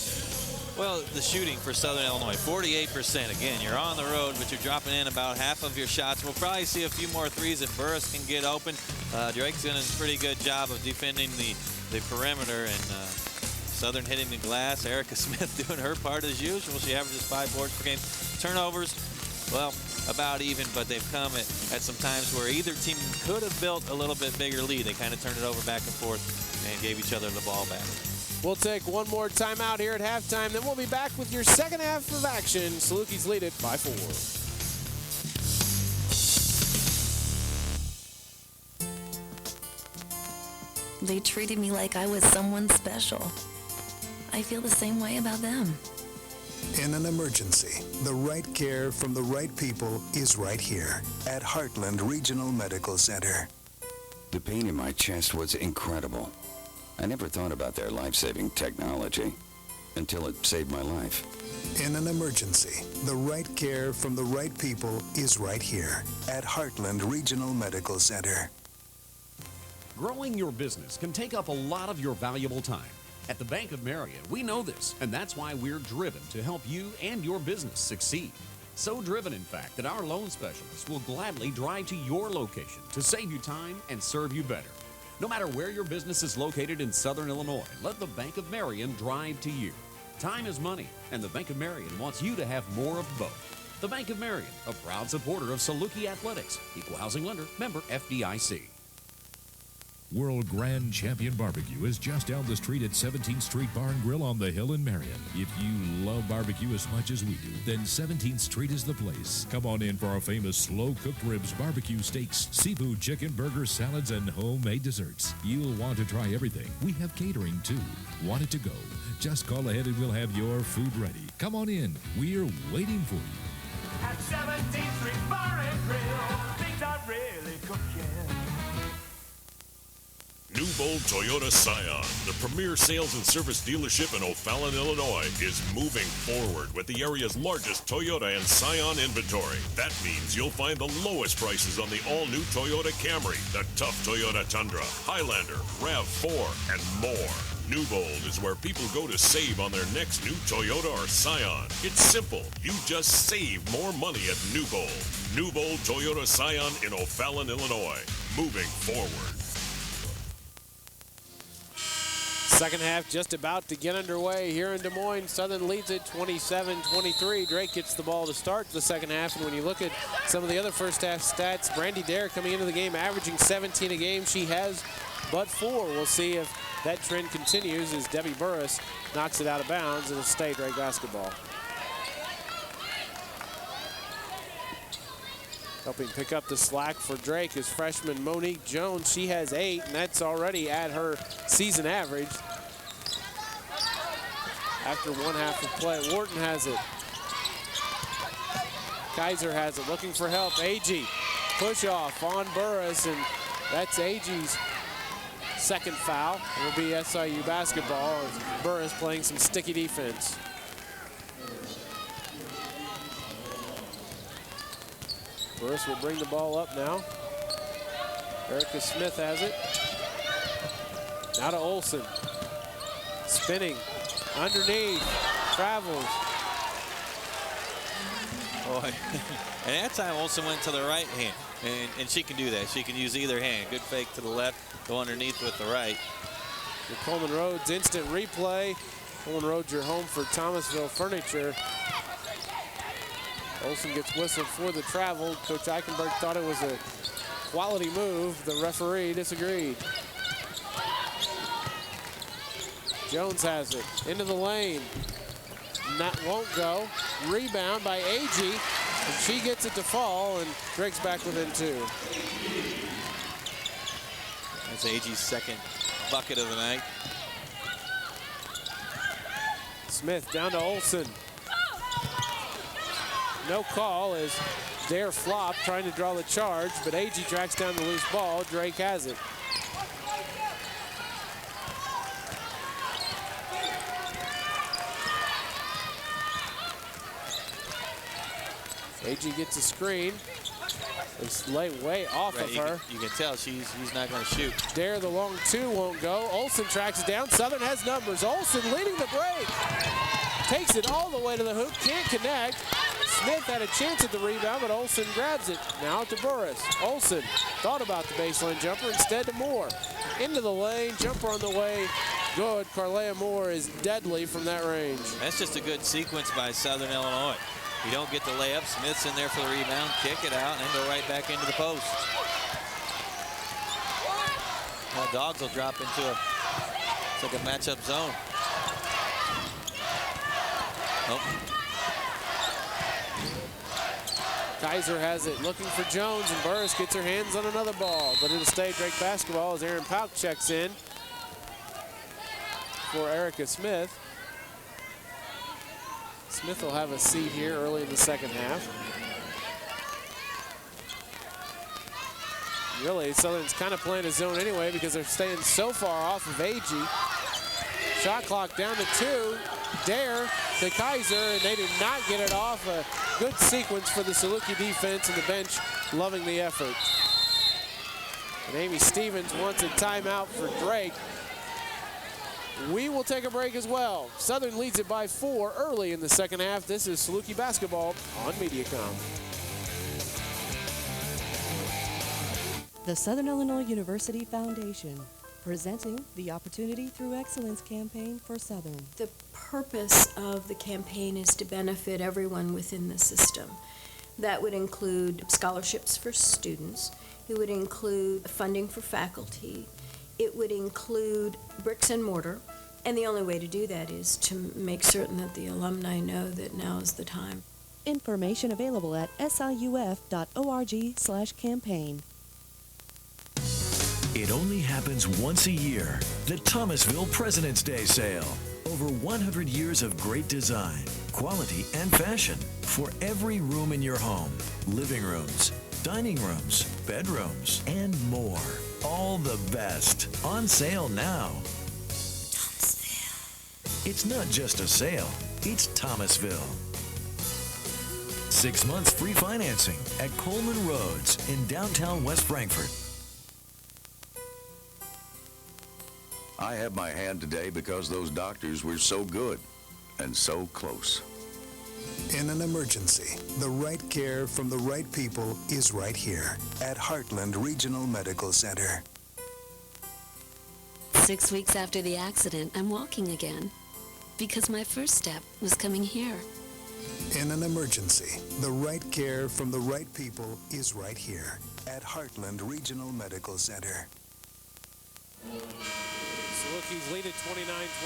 Well, the shooting for Southern Illinois, 48%. Again, you're on the road, but you're dropping in about half of your shots. We'll probably see a few more threes if Burris can get open. Drake's doing a pretty good job of defending the perimeter, and Southern hitting the glass. Erica Smith doing her part as usual. She averages 5 boards per game. Turnovers, well, about even, but they've come at some times where either team could have built a little bit bigger lead. They kind of turned it over back and forth and gave each other the ball back. We'll take one more timeout here at halftime, then we'll be back with your second half of action. Salukis lead it by 4. They treated me like I was someone special. I feel the same way about them. In an emergency, the right care from the right people is right here at Heartland Regional Medical Center. The pain in my chest was incredible. I never thought about their life-saving technology until it saved my life. In an emergency, the right care from the right people is right here at Heartland Regional Medical Center. Growing your business can take up a lot of your valuable time. At the Bank of Marion, we know this, and that's why we're driven to help you and your business succeed. So driven, in fact, that our loan specialists will gladly drive to your location to save you time and serve you better. No matter where your business is located in Southern Illinois, let the Bank of Marion drive to you. Time is money, and the Bank of Marion wants you to have more of both. The Bank of Marion, a proud supporter of Saluki Athletics, equal housing lender, member FDIC. World Grand Champion Barbecue is just down the street at 17th Street Bar and Grill on the Hill in Marion. If you love barbecue as much as we do, then 17th Street is the place. Come on in for our famous slow-cooked ribs, barbecue steaks, seafood, chicken, burgers, salads, and homemade desserts. You'll want to try everything. We have catering, too. Want it to go? Just call ahead and we'll have your food ready. Come on in. We're waiting for you. At 17th Street Bar and Grill, things are really cooking. Newbold Toyota Scion, the premier sales and service dealership in O'Fallon, Illinois, is moving forward with the area's largest Toyota and Scion inventory. That means you'll find the lowest prices on the all-new Toyota Camry, the tough Toyota Tundra, Highlander, RAV4, and more. Newbold is where people go to save on their next new Toyota or Scion. It's simple. You just save more money at Newbold. Newbold Toyota Scion in O'Fallon, Illinois. Moving forward. Second half just about to get underway here in Des Moines. Southern leads it 27-23. Drake gets the ball to start the second half. And when you look at some of the other first half stats, Brandy Dare coming into the game averaging 17 a game. She has but 4. We'll see if that trend continues as Debbie Burris knocks it out of bounds and it'll stay Drake basketball. Helping pick up the slack for Drake is freshman Monique Jones. She has 8, and that's already at her season average. After one half of play, Wharton has it. Kaiser has it, looking for help. Agee, push off on Burris, and that's Agee's second foul. It'll be SIU basketball as Burris playing some sticky defense. Burris will bring the ball up now. Erica Smith has it. Now to Olsen. Spinning. Underneath. Travels. Boy. And that time Olsen went to the right hand. And she can do that. She can use either hand. Good fake to the left. Go underneath with the right. The Coleman Roads instant replay. Coleman Roads, your home for Thomasville Furniture. Olsen gets whistled for the travel. Coach Eichenberg thought it was a quality move. The referee disagreed. Jones has it into the lane. That won't go. Rebound by Agee, and she gets it to fall, and Drake's back within 2. That's Agee's second bucket of the night. Smith down to Olsen. No call as Dare flopped, trying to draw the charge, but Agee tracks down the loose ball. Drake has it. Agee gets a screen. It's way off of her. You can tell he's not going to shoot. Dare, the long 2 won't go. Olsen tracks it down. Southern has numbers. Olsen leading the break. Takes it all the way to the hoop. Can't connect. Smith had a chance at the rebound, but Olsen grabs it. Now to Burris. Olsen thought about the baseline jumper, instead to Moore. Into the lane, jumper on the way. Good. Carlea Moore is deadly from that range. That's just a good sequence by Southern Illinois. You don't get the layup. Smith's in there for the rebound, kick it out, and go right back into the post. Well, Dogs will drop into it's like a matchup zone. Nope. Kaiser has it, looking for Jones, and Burris gets her hands on another ball, but it'll stay Drake basketball as Aaron Pauk checks in for Erica Smith. Smith will have a seat here early in the second half. Really, Southern's kind of playing a zone anyway because they're staying so far off of Agee. Shot clock down to 2. Dare to Kaiser, and they did not get it off. A good sequence for the Saluki defense, and the bench loving the effort. And Amy Stevens wants a timeout for Drake. We will take a break as well. Southern leads it by 4 early in the second half. This is Saluki basketball on Mediacom. The Southern Illinois University Foundation, presenting the Opportunity Through Excellence campaign for Southern. The purpose of the campaign is to benefit everyone within the system. That would include scholarships for students. It would include funding for faculty. It would include bricks and mortar. And the only way to do that is to make certain that the alumni know that now is the time. Information available at siuf.org/campaign. It only happens once a year, the Thomasville President's Day Sale. Over 100 years of great design, quality, and fashion for every room in your home. Living rooms, dining rooms, bedrooms, and more. All the best. On sale now. Thomasville. It's not just a sale, it's Thomasville. 6 months free financing at Coleman Roads in downtown West Frankfort. I have my hand today because those doctors were so good and so close. In an emergency, the right care from the right people is right here at Heartland Regional Medical Center. 6 weeks after the accident, I'm walking again because my first step was coming here. In an emergency, the right care from the right people is right here at Heartland Regional Medical Center. Salukis lead at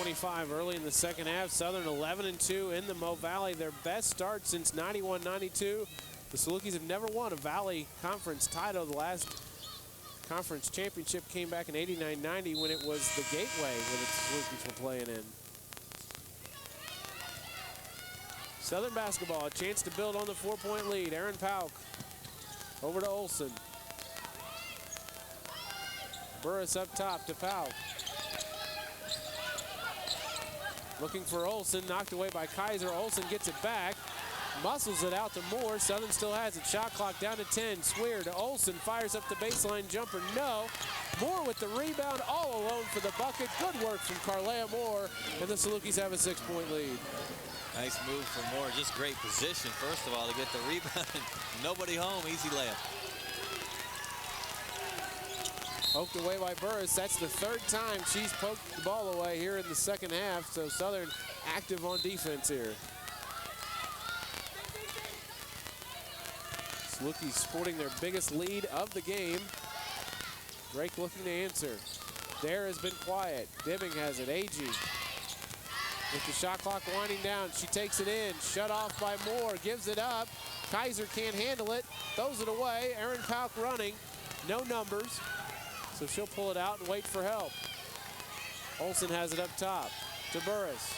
29-25 early in the second half. Southern 11-2 in the Mo Valley. Their best start since 91-92. The Salukis have never won a Valley Conference title. The last conference championship came back in 89-90 when it was the Gateway where the Salukis were playing in. Southern basketball, a chance to build on the 4-point lead. Aaron Pauk over to Olson. Burris up top to Pauk. Looking for Olson, knocked away by Kaiser. Olson gets it back, muscles it out to Moore. Southern still has it. Shot clock down to 10. Swear to Olson, fires up the baseline jumper. No. Moore with the rebound, all alone for the bucket. Good work from Carlea Moore, and the Salukis have a 6-point lead. Nice move from Moore. Just great position, first of all, to get the rebound. Nobody home. Easy layup. Poked away by Burris. That's the third time she's poked the ball away here in the second half. So Southern active on defense here. Salukis sporting their biggest lead of the game. Drake looking to answer. Dare has been quiet. Dibbing has it. Agee with the shot clock winding down. She takes it in. Shut off by Moore. Gives it up. Kaiser can't handle it. Throws it away. Aaron Pauk running. No numbers. So she'll pull it out and wait for help. Olson has it up top to Burris.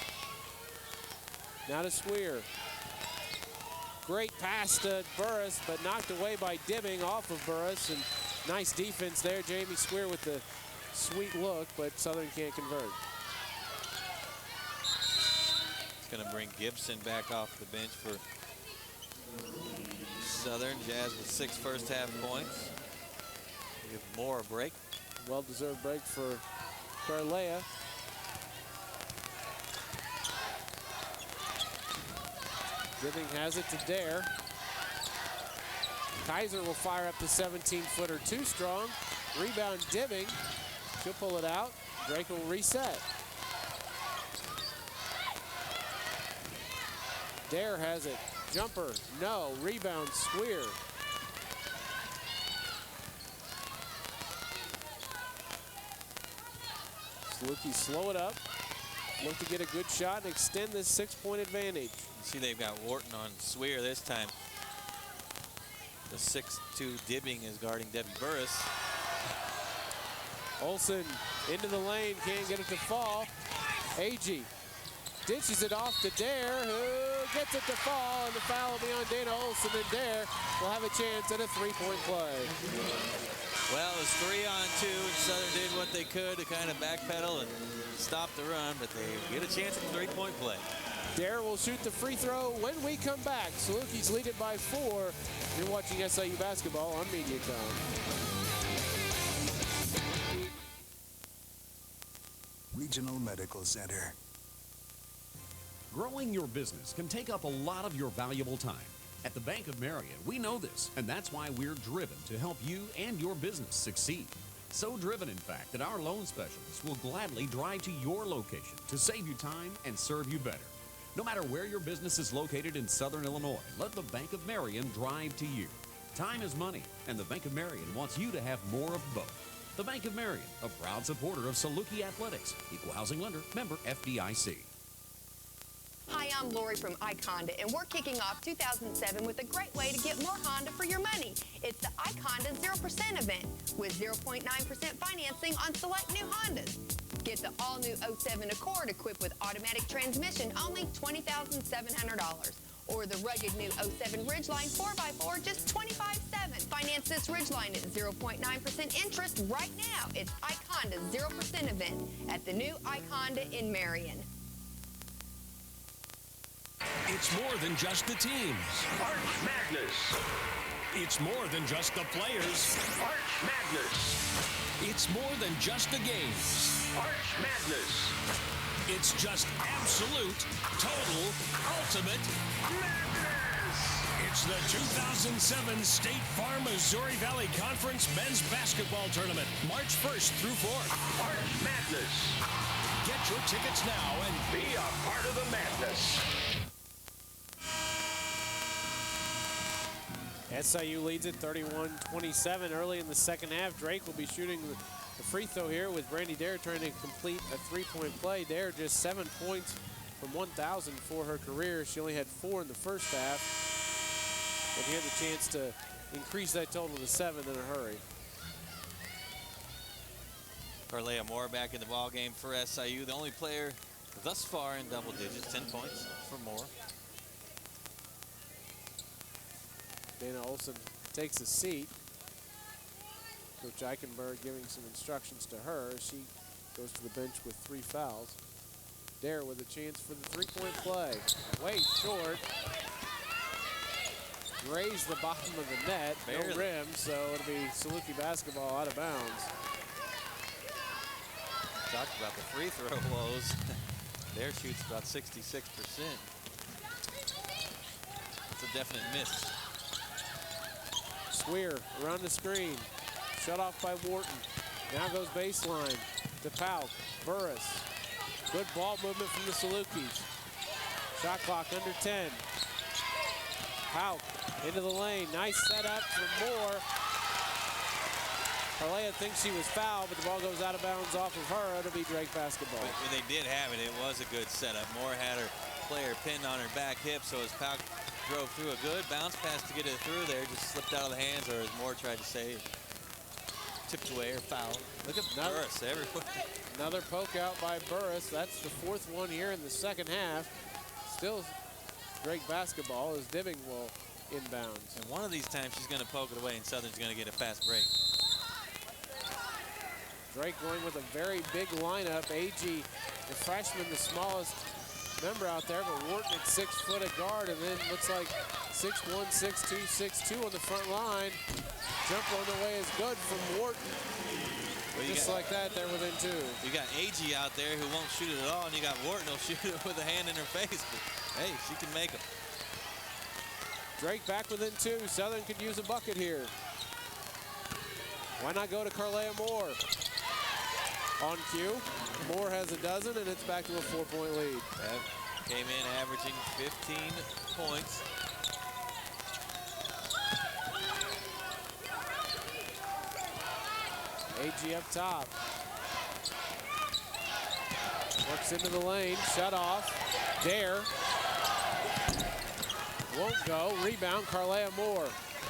Now to Swear. Great pass to Burris, but knocked away by Dibbing off of Burris. And nice defense there. Jamie Swear with the sweet look, but Southern can't convert. It's going to bring Gibson back off the bench for Southern. Jazz with 6 first half points. Give Moore a break. Well-deserved break for Carlea. Dibbing has it to Dare. Kaiser will fire up the 17-footer too strong. Rebound Dibbing. She'll pull it out. Drake will reset. Dare has it. Jumper, no. Rebound, Swear. Salukis slow it up. Look to get a good shot and extend this 6-point advantage. You see they've got Wharton on Swear this time. The 6'2" Dibbing is guarding Debbie Burris. Olson into the lane, can't get it to fall. Agee ditches it off to Dare, who gets it to fall, and the foul will be on Dana Olson, and Dare will have a chance at a 3-point play. Well, it was 3-on-2, and Southern did what they could to kind of backpedal and stop the run, but they get a chance at the 3-point play. Dare will shoot the free throw when we come back. Salukis lead it by 4. You're watching SIU basketball on Mediacom. Regional Medical Center. Growing your business can take up a lot of your valuable time. At the Bank of Marion, we know this, and that's why we're driven to help you and your business succeed. So driven, in fact, that our loan specialists will gladly drive to your location to save you time and serve you better. No matter where your business is located in Southern Illinois, let the Bank of Marion drive to you. Time is money, and the Bank of Marion wants you to have more of both. The Bank of Marion, a proud supporter of Saluki Athletics, equal housing lender, member FDIC. Hi, I'm Lori from iHonda, and we're kicking off 2007 with a great way to get more Honda for your money. It's the iHonda 0% event with 0.9% financing on select new Hondas. Get the all-new 07 Accord equipped with automatic transmission, only $20,700. Or the rugged new 07 Ridgeline 4x4, just $25,700. Finance this Ridgeline at 0.9% interest right now. It's iHonda 0% event at the new iHonda in Marion. It's more than just the teams. March Madness. It's more than just the players. Arch Madness. It's more than just the games. Arch Madness. It's just absolute, total, ultimate madness. It's the 2007 State Farm Missouri Valley Conference Men's Basketball Tournament, March 1st through 4th. Arch Madness. Get your tickets now and Be a part of the madness. SIU leads it 31-27 early in the second half. Drake will be shooting the free throw here with Brandy Dare trying to complete a three-point play. Dare just 7 points from 1,000 for her career. She only had 4 in the first half, but he had the chance to increase that total to 7 in a hurry. Carlea Moore back in the ball game for SIU, the only player thus far in double digits, 10 points for Moore. Dana Olson takes a seat. Coach Eichenberg giving some instructions to her as she goes to the bench with 3 fouls. Dare with a chance for the three-point play. Way short. Grazed the bottom of the net. Barely. No rim, so it'll be Saluki basketball out of bounds. Talked about the free throw woes. Dare shoots about 66%. It's a definite miss. Swear around the screen. Shut off by Wharton. Now goes baseline to Pauk. Burris. Good ball movement from the Salukis. Shot clock under 10. Pauk into the lane. Nice setup for Moore. Carlea thinks she was fouled, but the ball goes out of bounds off of her. It'll be Drake basketball. But they did have it. It was a good setup. Moore had her player pinned on her back hip, so as Pauk drove through a good bounce pass to get it through there, just slipped out of the hands, or as Moore tried to say, tipped away or fouled. Look at Burris everywhere. Another poke out by Burris. That's the 4th one here in the second half. Still Drake basketball as Dibbing will inbounds. And one of these times she's going to poke it away and Southern's going to get a fast break. Drake going with a very big lineup. AG, the freshman, the smallest member out there, but Wharton at 6 foot at guard, and then looks like 6'1", 6'2", 6'2" on the front line. Jumper on the way is good from Wharton. Well, just like that, they're within 2. You got AG out there who won't shoot it at all, and you got Wharton who'll shoot it with a hand in her face. But hey, she can make them. Drake back within 2. Southern could use a bucket here. Why not go to Carlea Moore? On cue, Moore has a dozen, and it's back to a 4-point lead. That came in averaging 15 points. AG up top. Works into the lane, shut off. Dare. Won't go. Rebound, Carlea Moore.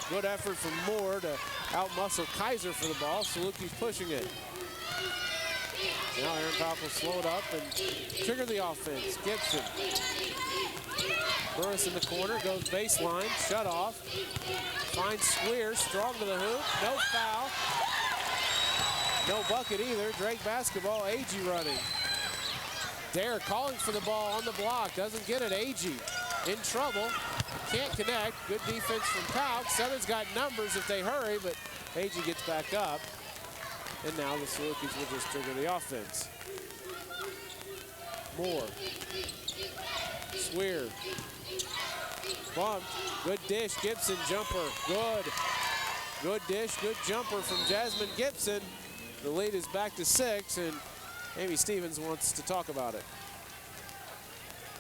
Good effort from Moore to outmuscle Kaiser for the ball. Saluki's pushing it. Now Aaron Pauk will slow it up and trigger the offense. Gibson. Burris in the corner, goes baseline, shut off. Finds Swear, strong to the hoop, no foul. No bucket either. Drake basketball, AG running. Dare calling for the ball on the block, doesn't get it. AG in trouble, can't connect. Good defense from Pauk. Southern's got numbers if they hurry, but AG gets back up. And now the Salukis will just trigger the offense. Moore. Swear. Bumped. Good dish. Gibson jumper. Good. Good dish. Good jumper from Jasmine Gibson. The lead is back to 6, and Amy Stevens wants to talk about it.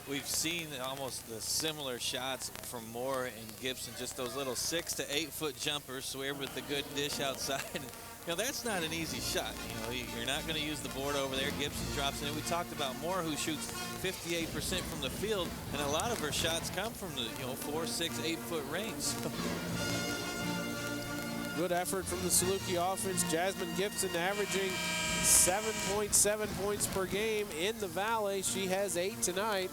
We've seen almost the similar shots from Moore and Gibson, just those little 6 to 8 foot jumpers. Swear with the good dish outside. You know, that's not an easy shot. You know, you're not going to use the board over there. Gibson drops in. And we talked about Moore, who shoots 58% from the field, and a lot of her shots come from the 4, 6, 8 foot range. Good effort from the Saluki offense. Jasmine Gibson averaging 7.7 points per game in the Valley. She has 8 tonight.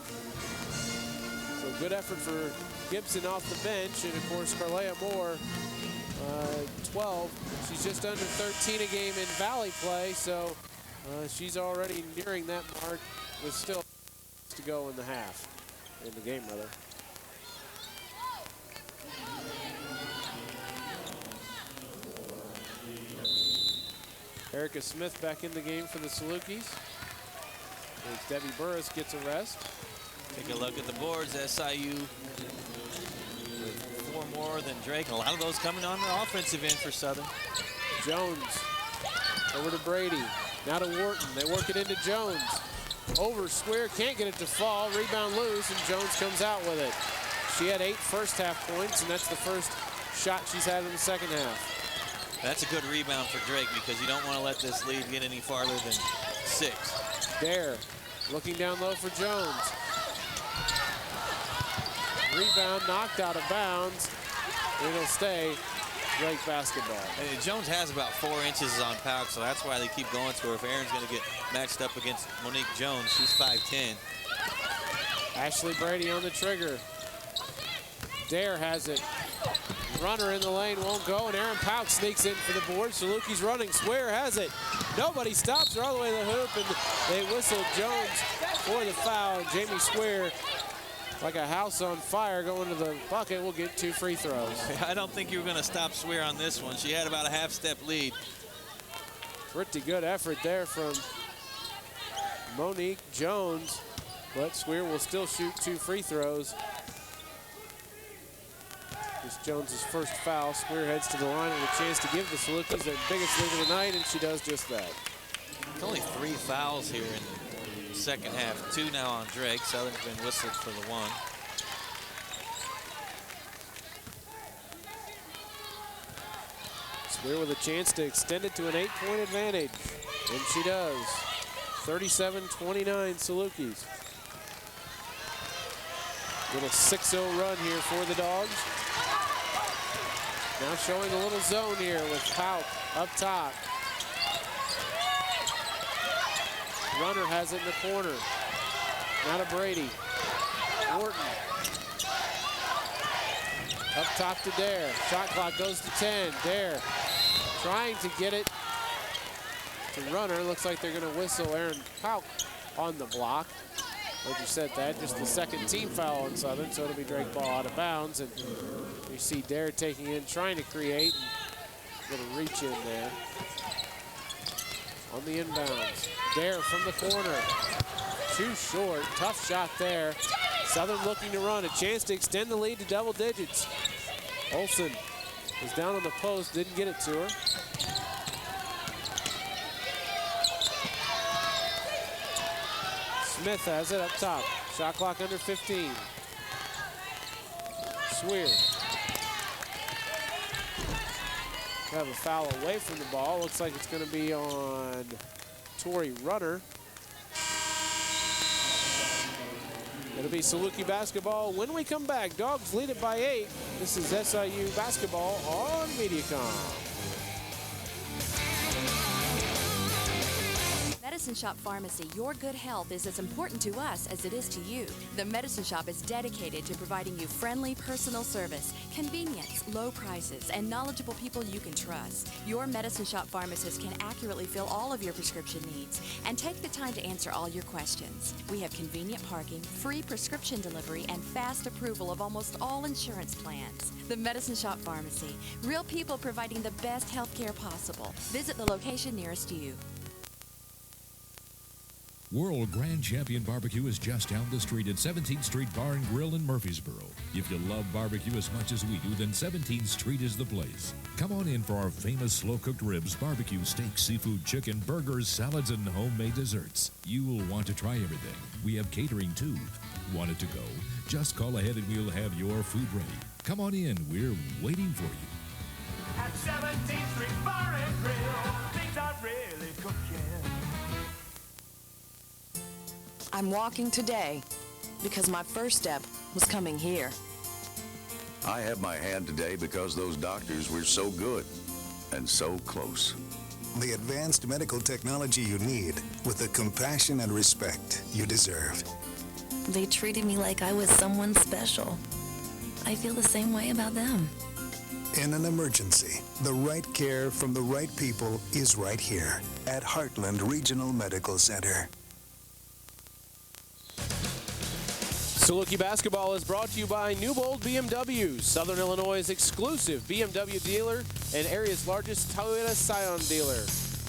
So good effort for Gibson off the bench, and of course Carlea Moore. 12. She's just under 13 a game in Valley play, so she's already nearing that mark with still to go in the half, in the game rather. Erica Smith back in the game for the Salukis. As Debbie Burris gets a rest. Take a look at the boards. SIU with 4 more than Drake. And a lot of those coming on the offensive end for Southern. Jones over to Brady. Now to Wharton. They work it into Jones. Over Swear, can't get it to fall. Rebound loose, and Jones comes out with it. She had 8 first-half points, and that's the first shot she's had in the second half. That's a good rebound for Drake because you don't want to let this lead get any farther than 6. Dare looking down low for Jones. Rebound knocked out of bounds. It'll stay Drake basketball. And Jones has about 4 inches on Pauk, so that's why they keep going to her. If Aaron's going to get matched up against Monique Jones, she's 5'10". Ashley Brady on the trigger. Dare has it. Runner in the lane won't go, and Aaron Pauk sneaks in for the board. Saluki's running. Swear has it. Nobody stops her all the way to the hoop, and they whistle Jones for the foul. Jamie Swear, like a house on fire, going to the bucket, will get 2 free throws. I don't think you were going to stop Swear on this one. She had about a half-step lead. Pretty good effort there from Monique Jones, but Swear will still shoot 2 free throws. It's Jones's first foul. Swear heads to the line with a chance to give the Salukis their biggest lead of the night, and she does just that. Only 3 fouls here in the second half. 2 now on Drake. Southern's been whistled for the 1. Swear with a chance to extend it to an 8-point advantage, and she does. 37-29 Salukis. Little 6-0 run here for the Dogs. Now showing a little zone here with Pauk up top. Runner has it in the corner. Now to Brady. Wharton. Up top to Dare. Shot clock goes to 10. Dare trying to get it to Runner. Looks like they're going to whistle Aaron Pauk on the block. Like you said, that just the second team foul on Southern, so it'll be Drake ball out of bounds. And you see Dare taking in, trying to create. Little reach in there. On the inbounds. Dare from the corner. Too short. Tough shot there. Southern looking to run. A chance to extend the lead to double digits. Olsen was down on the post, didn't get it to her. Smith has it up top. Shot clock under 15. Swear. Have a foul away from the ball. Looks like it's going to be on Tori Runner. It'll be Saluki basketball when we come back. Dogs lead it by 8. This is SIU basketball on Mediacom. Medicine Shop Pharmacy, your good health is as important to us as it is to you. The Medicine Shop is dedicated to providing you friendly personal service, convenience, low prices, and knowledgeable people you can trust. Your Medicine Shop pharmacist can accurately fill all of your prescription needs and take the time to answer all your questions. We have convenient parking, free prescription delivery, and fast approval of almost all insurance plans. The Medicine Shop Pharmacy, real people providing the best health care possible. Visit the location nearest you. World Grand Champion Barbecue is just down the street at 17th Street Bar and Grill in Murfreesboro. If you love barbecue as much as we do, then 17th Street is the place. Come on in for our famous slow-cooked ribs, barbecue, steak, seafood, chicken, burgers, salads, and homemade desserts. You will want to try everything. We have catering too. Want it to go? Just call ahead and we'll have your food ready. Come on in. We're waiting for you. At 17th Street Bar and Grill, things are really cooking. I'm walking today because my first step was coming here. I have my hand today because those doctors were so good and so close. The advanced medical technology you need with the compassion and respect you deserve. They treated me like I was someone special. I feel the same way about them. In an emergency, the right care from the right people is right here at Heartland Regional Medical Center. Saluki basketball is brought to you by Newbold BMW, Southern Illinois' exclusive BMW dealer and area's largest Toyota Scion dealer.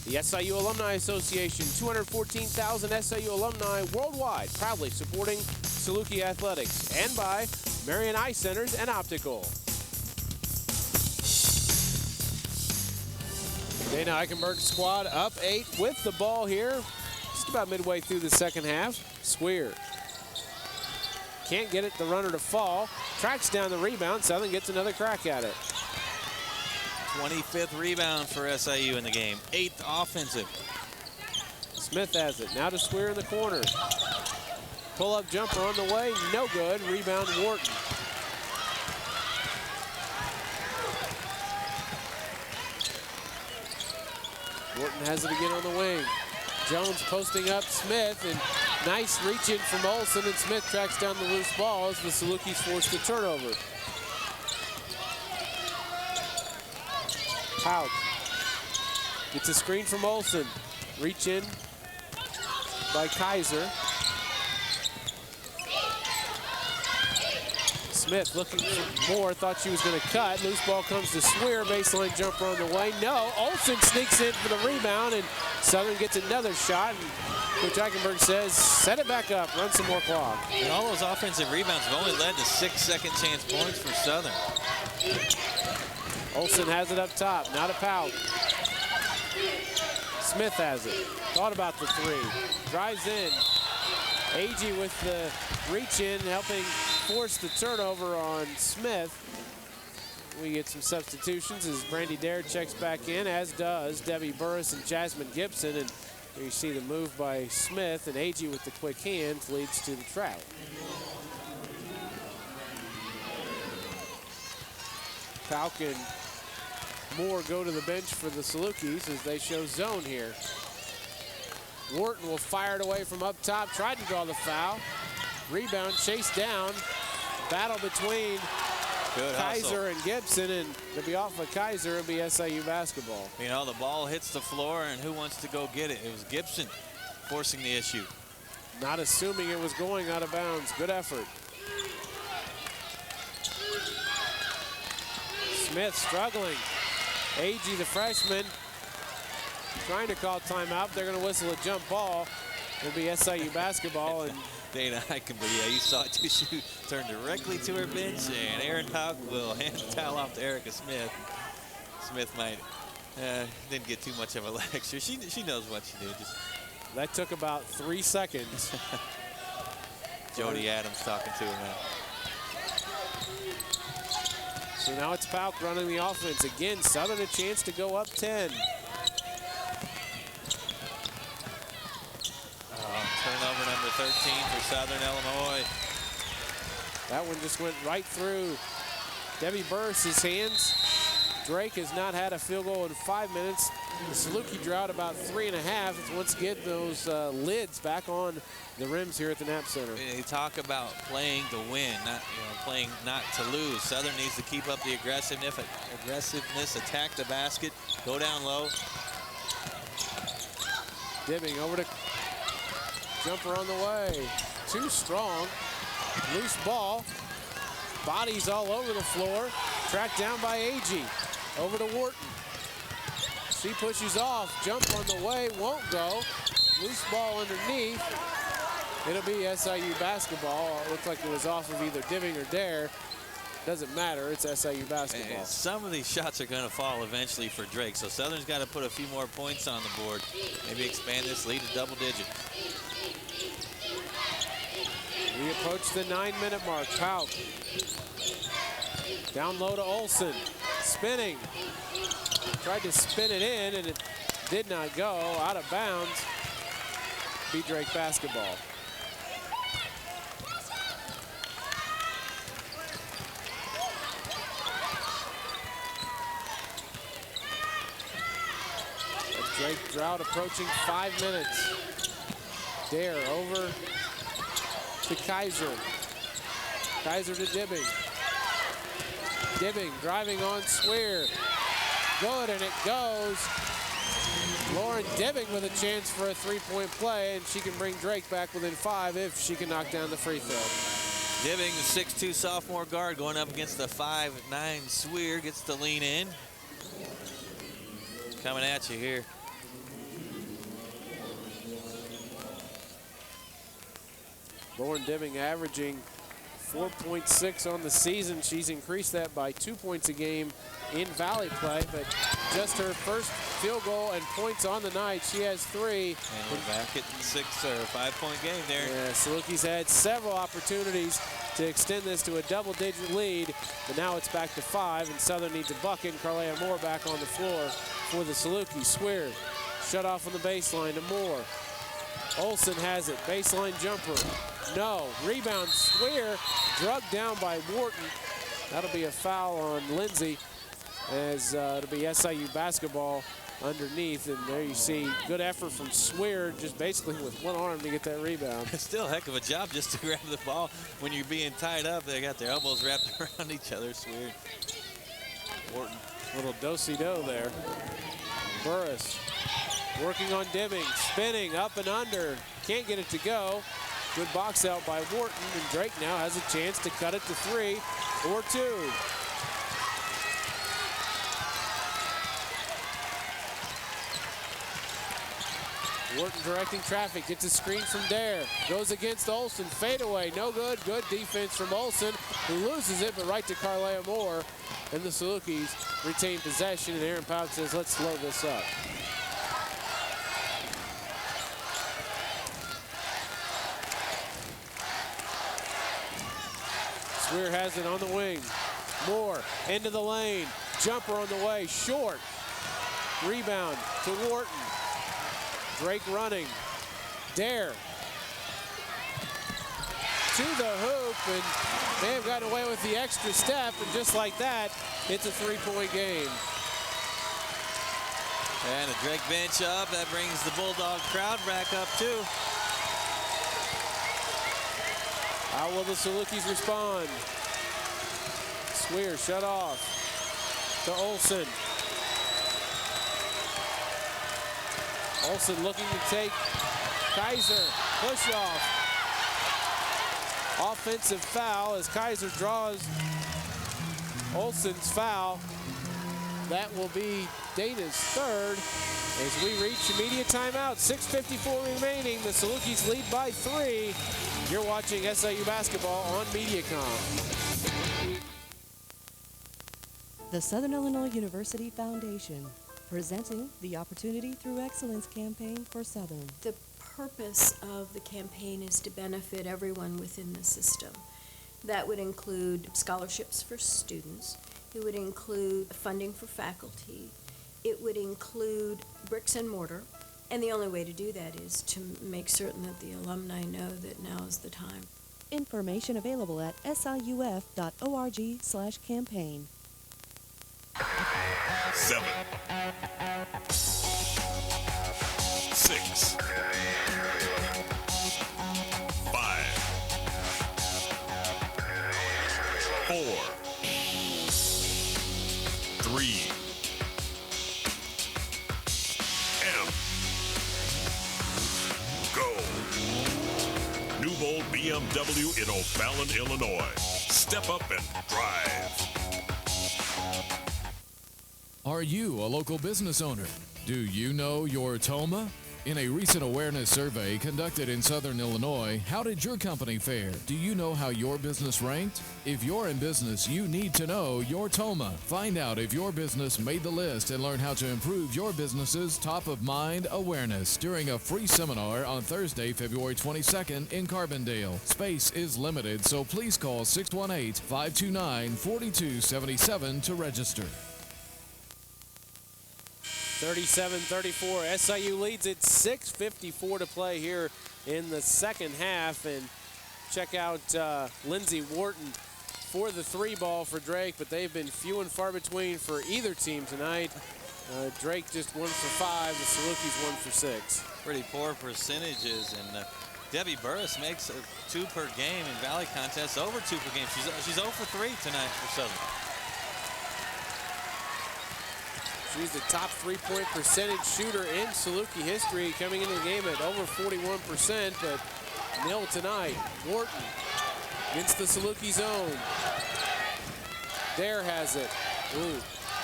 The SIU Alumni Association, 214,000 SIU alumni worldwide, proudly supporting Saluki Athletics, and by Marion Eye Centers and Optical. Dana Eichenberg's squad up 8 with the ball here, just about midway through the second half. Swear can't get it, the runner to fall. Tracks down the rebound. Southern gets another crack at it. 25th rebound for SIU in the game. 8th offensive. Smith has it. Now to Swear in the corner. Pull-up jumper on the way. No good. Rebound Wharton. Wharton has it again on the wing. Jones posting up Smith, and nice reach in from Olsen, and Smith tracks down the loose ball as the Salukis force the turnover. Hauk gets a screen from Olsen. Reach in by Kaiser. Smith looking for more, thought she was going to cut. Loose ball comes to Swear, baseline jumper on the way. No, Olsen sneaks in for the rebound, and Southern gets another shot. And Coach Eichenberg says, set it back up, run some more clock. And all those offensive rebounds have only led to 6 second chance points for Southern. Olsen has it up top, not a Pauk. Smith has it, thought about the three, drives in. Agee with the reach in, helping force the turnover on Smith. We get some substitutions as Brandy Dare checks back in, as does Debbie Burris and Jasmine Gibson. And here you see the move by Smith, and Agee with the quick hands leads to the trap. Pauk and Moore go to the bench for the Salukis as they show zone here. Wharton will fire it away from up top, tried to draw the foul. Rebound, chased down. Battle between Kaiser and Gibson, and to be off of Kaiser, it'll be SIU basketball. You know, the ball hits the floor, and who wants to go get it? It was Gibson forcing the issue. Not assuming it was going out of bounds. Good effort. Smith struggling. Agee, the freshman, trying to call timeout. They're going to whistle a jump ball. It'll be SIU basketball. And Dana Eichenberg, yeah, you saw it too. She turned directly to her bench, and Aaron Hauk will hand the towel off to Erica Smith. Smith might didn't get too much of a lecture. She knows what she did. That took about 3 seconds. Jody Adams talking to her now. So now it's Pauk running the offense. Again, Southern a chance to go up 10. Turnover number 13 for Southern Illinois. That one just went right through Debbie Burris's hands. Drake has not had a field goal in 5 minutes. The Saluki drought about 3.5. It's once again those lids back on the rims here at the Knapp Center. They talk about playing to win, not playing not to lose. Southern needs to keep up the aggressiveness, attack the basket, go down low. Dibbing over to jumper on the way. Too strong. Loose ball. Bodies all over the floor. Tracked down by Agee. Over to Wharton. She pushes off. Jump on the way. Won't go. Loose ball underneath. It'll be SIU basketball. It looked like it was off of either Dibbing or Dare. Doesn't matter. It's SIU basketball. And some of these shots are going to fall eventually for Drake. So Southern's got to put a few more points on the board. Maybe expand this lead to double digit. We approach the 9-minute mark. Pauk. Down low to Olsen. Spinning. Tried to spin it in, and it did not go. Out of bounds. Be Drake basketball. Drake drought approaching 5 minutes. Dare over to Kaiser. Kaiser to Dibbing. Dibbing driving on Swear. Good, and it goes. Lauren Dibbing with a chance for a three-point play, and she can bring Drake back within 5 if she can knock down the free throw. Dibbing, the 6'2" sophomore guard, going up against the 5'9" Swear, gets to lean in. Coming at you here. Lauren Dibbing averaging 4.6 on the season. She's increased that by 2 points a game in Valley play, but just her first field goal and points on the night. She has 3. And we're back at 6 or 5-point game there. Yeah, Salukis had several opportunities to extend this to a double-digit lead, but now it's back to 5, and Southern needs a bucket, and Carlea Moore back on the floor for the Salukis. Swear shut off on the baseline to Moore. Olsen has it, baseline jumper. No, rebound, Swear, drugged down by Wharton. That'll be a foul on Lindsay, as it'll be SIU basketball underneath. And there you see good effort from Swear, just basically with one arm to get that rebound. It's still a heck of a job just to grab the ball when you're being tied up. They got their elbows wrapped around each other. It's weird. Wharton. Little do-si-do there. Burris working on Dibbing, spinning up and under. Can't get it to go. Good box out by Wharton, and Drake now has a chance to cut it to 3 or 2. Wharton directing traffic, gets a screen from Dare, goes against Olsen, fadeaway, no good. Good defense from Olsen, who loses it, but right to Carlea Moore, and the Salukis retain possession, and Aaron Pauk says, let's slow this up. Swear has it on the wing. Moore into the lane. Jumper on the way, short. Rebound to Wharton. Drake running. Dare to the hoop, and may have gotten away with the extra step, and just like that, it's a 3-point game. And a Drake bench up. That brings the Bulldog crowd back up too. How will the Salukis respond? Swear shut off to Olsen. Olsen looking to take Kaiser. Push off. Offensive foul as Kaiser draws Olsen's foul. That will be Dana's 3rd as we reach immediate timeout. 6:54 remaining. The Salukis lead by 3. You're watching SIU basketball on Mediacom. The Southern Illinois University Foundation, presenting the Opportunity Through Excellence campaign for Southern. The purpose of the campaign is to benefit everyone within the system. That would include scholarships for students. It would include funding for faculty. It would include bricks and mortar. And the only way to do that is to make certain that the alumni know that now is the time. Information available at siuf.org/campaign. 7, 6, 5, 4, 3, go. Newbold BMW in O'Fallon, Illinois. Step up and drive. Are you a local business owner? Do you know your TOMA? In a recent awareness survey conducted in Southern Illinois, how did your company fare? Do you know how your business ranked? If you're in business, you need to know your TOMA. Find out if your business made the list and learn how to improve your business's top-of-mind awareness during a free seminar on Thursday, February 22nd in Carbondale. Space is limited, so please call 618-529-4277 to register. 37-34, SIU leads it. 6:54 to play here in the second half. And check out Lindsay Wharton for the 3-ball for Drake, but they've been few and far between for either team tonight. Drake just 1 for 5, the Salukis 1 for 6. Pretty poor percentages, and Debbie Burris makes 2 per game in Valley contests, over 2 per game. She's 0 for 3 tonight for Southern. She's the top 3-point percentage shooter in Saluki history, coming into the game at over 41%, but nil tonight. Wharton against the Saluki zone. Dare has it. Ooh,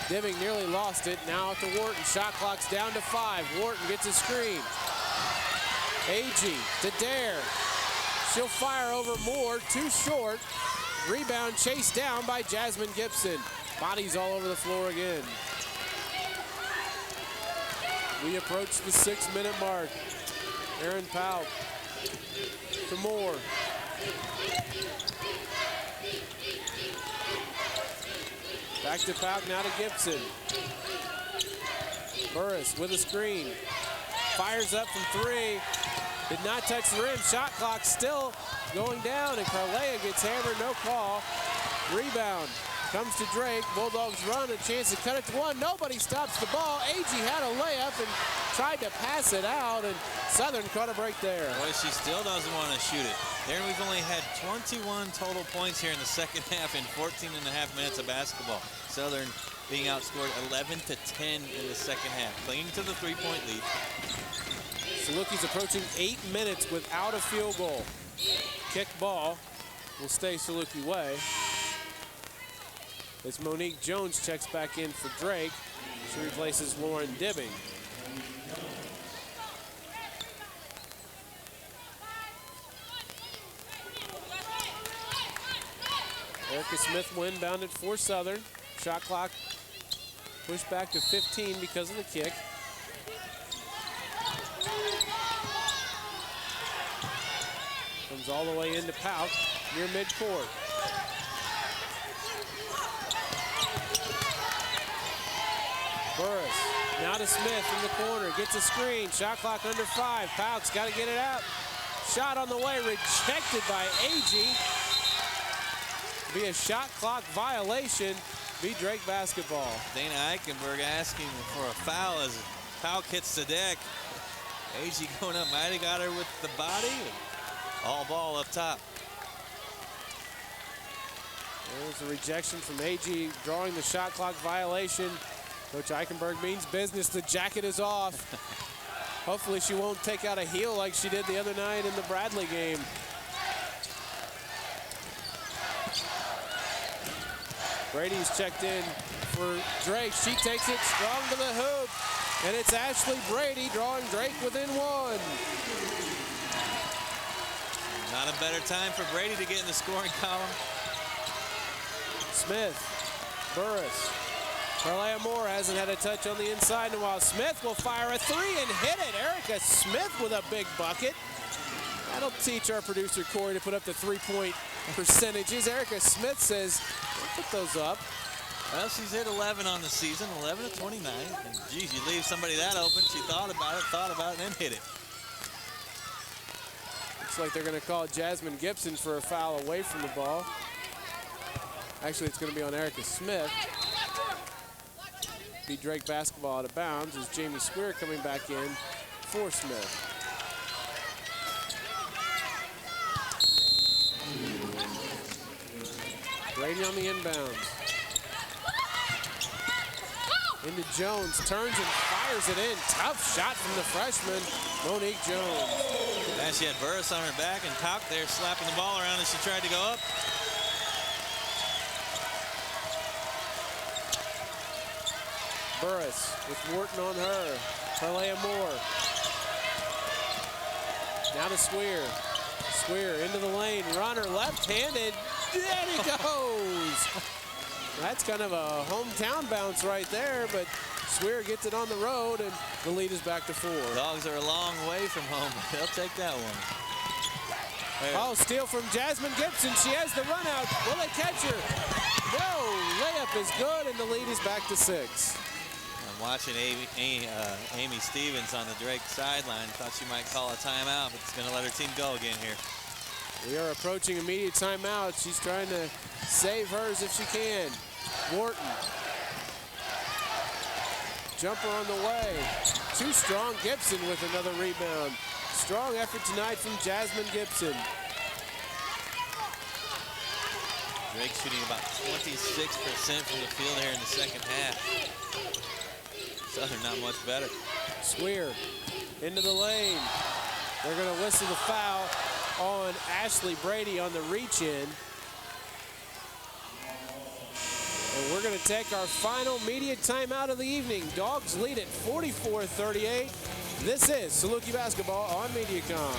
Dibbing nearly lost it. Now to Wharton. Shot clock's down to 5. Wharton gets a screen. Agee to Dare. She'll fire over Moore, too short. Rebound chased down by Jasmine Gibson. Bodies all over the floor again. We approach the 6-minute mark. Aaron Powell to Moore. Back to Powell, now to Gibson. Burris with a screen. Fires up from 3. Did not touch the rim. Shot clock still going down, and Carlea gets hammered, no call. Rebound comes to Drake. Bulldogs run, a chance to cut it to 1. Nobody stops the ball. Agee had a layup and tried to pass it out, and Southern caught a break there. Boy, she still doesn't want to shoot it. There we've only had 21 total points here in the second half in 14.5 minutes of basketball. Southern being outscored 11-10 in the second half, clinging to the 3-point lead. Salukis approaching 8 minutes without a field goal. Kick ball will stay Saluki way. As Monique Jones checks back in for Drake. She replaces Lauren Dibbing. Erica Smith will inbound it for Southern. Shot clock pushed back to 15 because of the kick. Comes all the way into Pout near midcourt. Burris now to Smith in the corner, gets a screen, shot clock under 5. Pout's got to get it out. Shot on the way, rejected by Agee. Be a shot clock violation, be Drake basketball. Dana Eichenberg asking for a foul as Powell hits the deck. Agee going up, might have got her with the body. All ball up top. There's a rejection from Agee, drawing the shot clock violation. Coach Eichenberg means business. The jacket is off. Hopefully she won't take out a heel like she did the other night in the Bradley game. Brady's checked in for Drake. She takes it strong to the hoop. And it's Ashley Brady drawing Drake within 1. Not a better time for Brady to get in the scoring column. Smith, Burris. Carlea Moore hasn't had a touch on the inside in a while. Smith will fire a 3 and hit it. Erica Smith with a big bucket. That'll teach our producer Corey to put up the 3-point percentages. Erica Smith says, "Don't put those up." Well, she's hit 11 on the season, 11 of 29. And geez, you leave somebody that open. She thought about it, and then hit it. Looks like they're going to call Jasmine Gibson for a foul away from the ball. Actually, it's going to be on Erica Smith. Be Drake basketball out of bounds as Jamie Square coming back in for Smith. Brady on the inbounds. Into Jones, turns and fires it in. Tough shot from the freshman, Monique Jones. And she had Burris on her back and Pauk there slapping the ball around as she tried to go up. Burris with Wharton on her. Carlea Moore. Now to Swear. Swear into the lane. Runner left-handed. And he goes. That's kind of a hometown bounce right there, but Swear gets it on the road, and the lead is back to 4. Dogs are a long way from home. They'll take that one. Oh, steal from Jasmine Gibson. She has the run out. Will they catch her? No. Layup is good, and the lead is back to 6. I'm watching Amy Stevens on the Drake sideline. Thought she might call a timeout, but it's going to let her team go again here. We are approaching immediate timeout. She's trying to save hers if she can. Wharton. Jumper on the way. Too strong. Gibson with another rebound. Strong effort tonight from Jasmine Gibson. Drake shooting about 26% from the field here in the second half. Southern not much better. Swear into the lane. They're going to whistle the foul on Ashley Brady on the reach-in. And we're going to take our final media timeout of the evening. Dogs lead at 44-38. This is Saluki Basketball on Mediacom.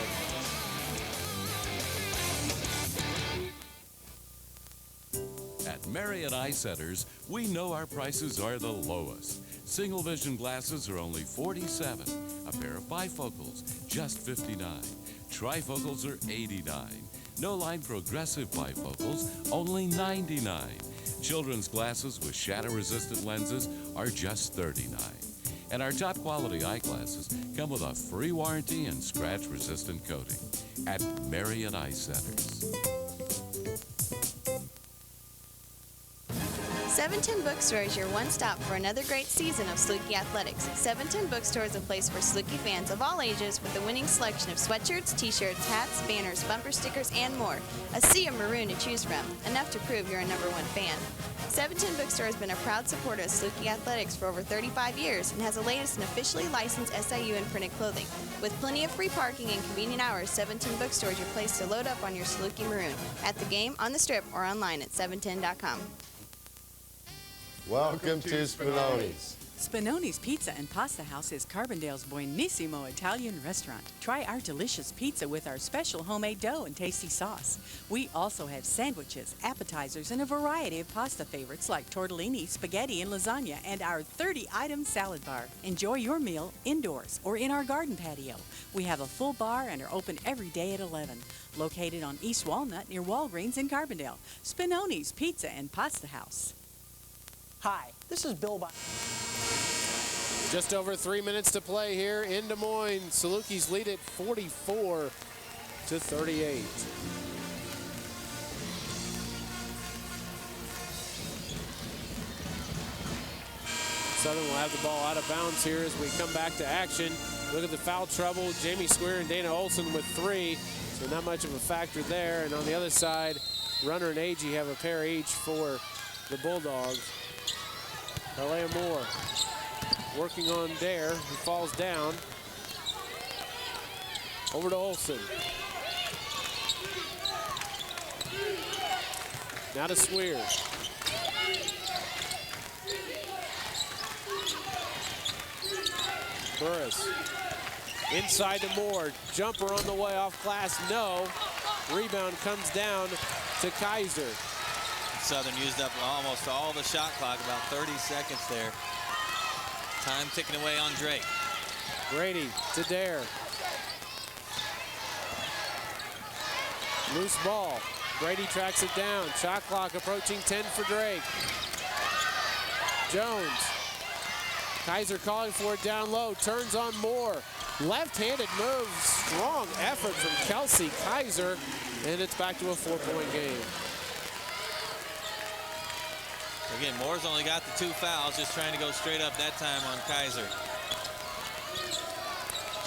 At Marriott Eye Centers, we know our prices are the lowest. Single vision glasses are only $47. A pair of bifocals, just $59. Trifocals are $89. No-line progressive bifocals, only $99. Children's glasses with shatter-resistant lenses are just $39. And our top-quality eyeglasses come with a free warranty and scratch-resistant coating at Marriott Eye Centers. 710 Bookstore is your one stop for another great season of Saluki athletics. 710 Bookstore is a place for Saluki fans of all ages with a winning selection of sweatshirts, t-shirts, hats, banners, bumper stickers, and more. A sea of maroon to choose from, enough to prove you're a #1 fan. 710 Bookstore has been a proud supporter of Saluki athletics for over 35 years and has the latest and officially licensed SIU and printed clothing. With plenty of free parking and convenient hours, 710 Bookstore is your place to load up on your Saluki maroon. At the game, on the strip, or online at 710.com. Welcome to Spinoni's. Spinoni's Pizza and Pasta House is Carbondale's buonissimo Italian restaurant. Try our delicious pizza with our special homemade dough and tasty sauce. We also have sandwiches, appetizers, and a variety of pasta favorites like tortellini, spaghetti, and lasagna, and our 30-item salad bar. Enjoy your meal indoors or in our garden patio. We have a full bar and are open every day at 11. Located on East Walnut near Walgreens in Carbondale. Spinoni's Pizza and Pasta House. Hi, this is Bill By. Just over 3 minutes to play here in Des Moines. Salukis lead it 44-38. Southern will have the ball out of bounds here as we come back to action. Look at the foul trouble. Jamie Square and Dana Olson with 3, so not much of a factor there. And on the other side, Runner and Agee have a pair each for the Bulldogs. Alea Moore working on Dare, who falls down. Over to Olson. Now to Swear. Burris. Inside to Moore. Jumper on the way off glass, no. Rebound comes down to Kaiser. Southern used up almost all the shot clock, about 30 seconds there. Time ticking away on Drake. Grady to Dare. Loose ball. Brady tracks it down. Shot clock approaching 10 for Drake. Jones. Kaiser calling for it down low. Turns on Moore. Left-handed move. Strong effort from Kelsey Kaiser. And it's back to a 4-point game. Again, Moore's only got the 2 fouls, just trying to go straight up that time on Kaiser.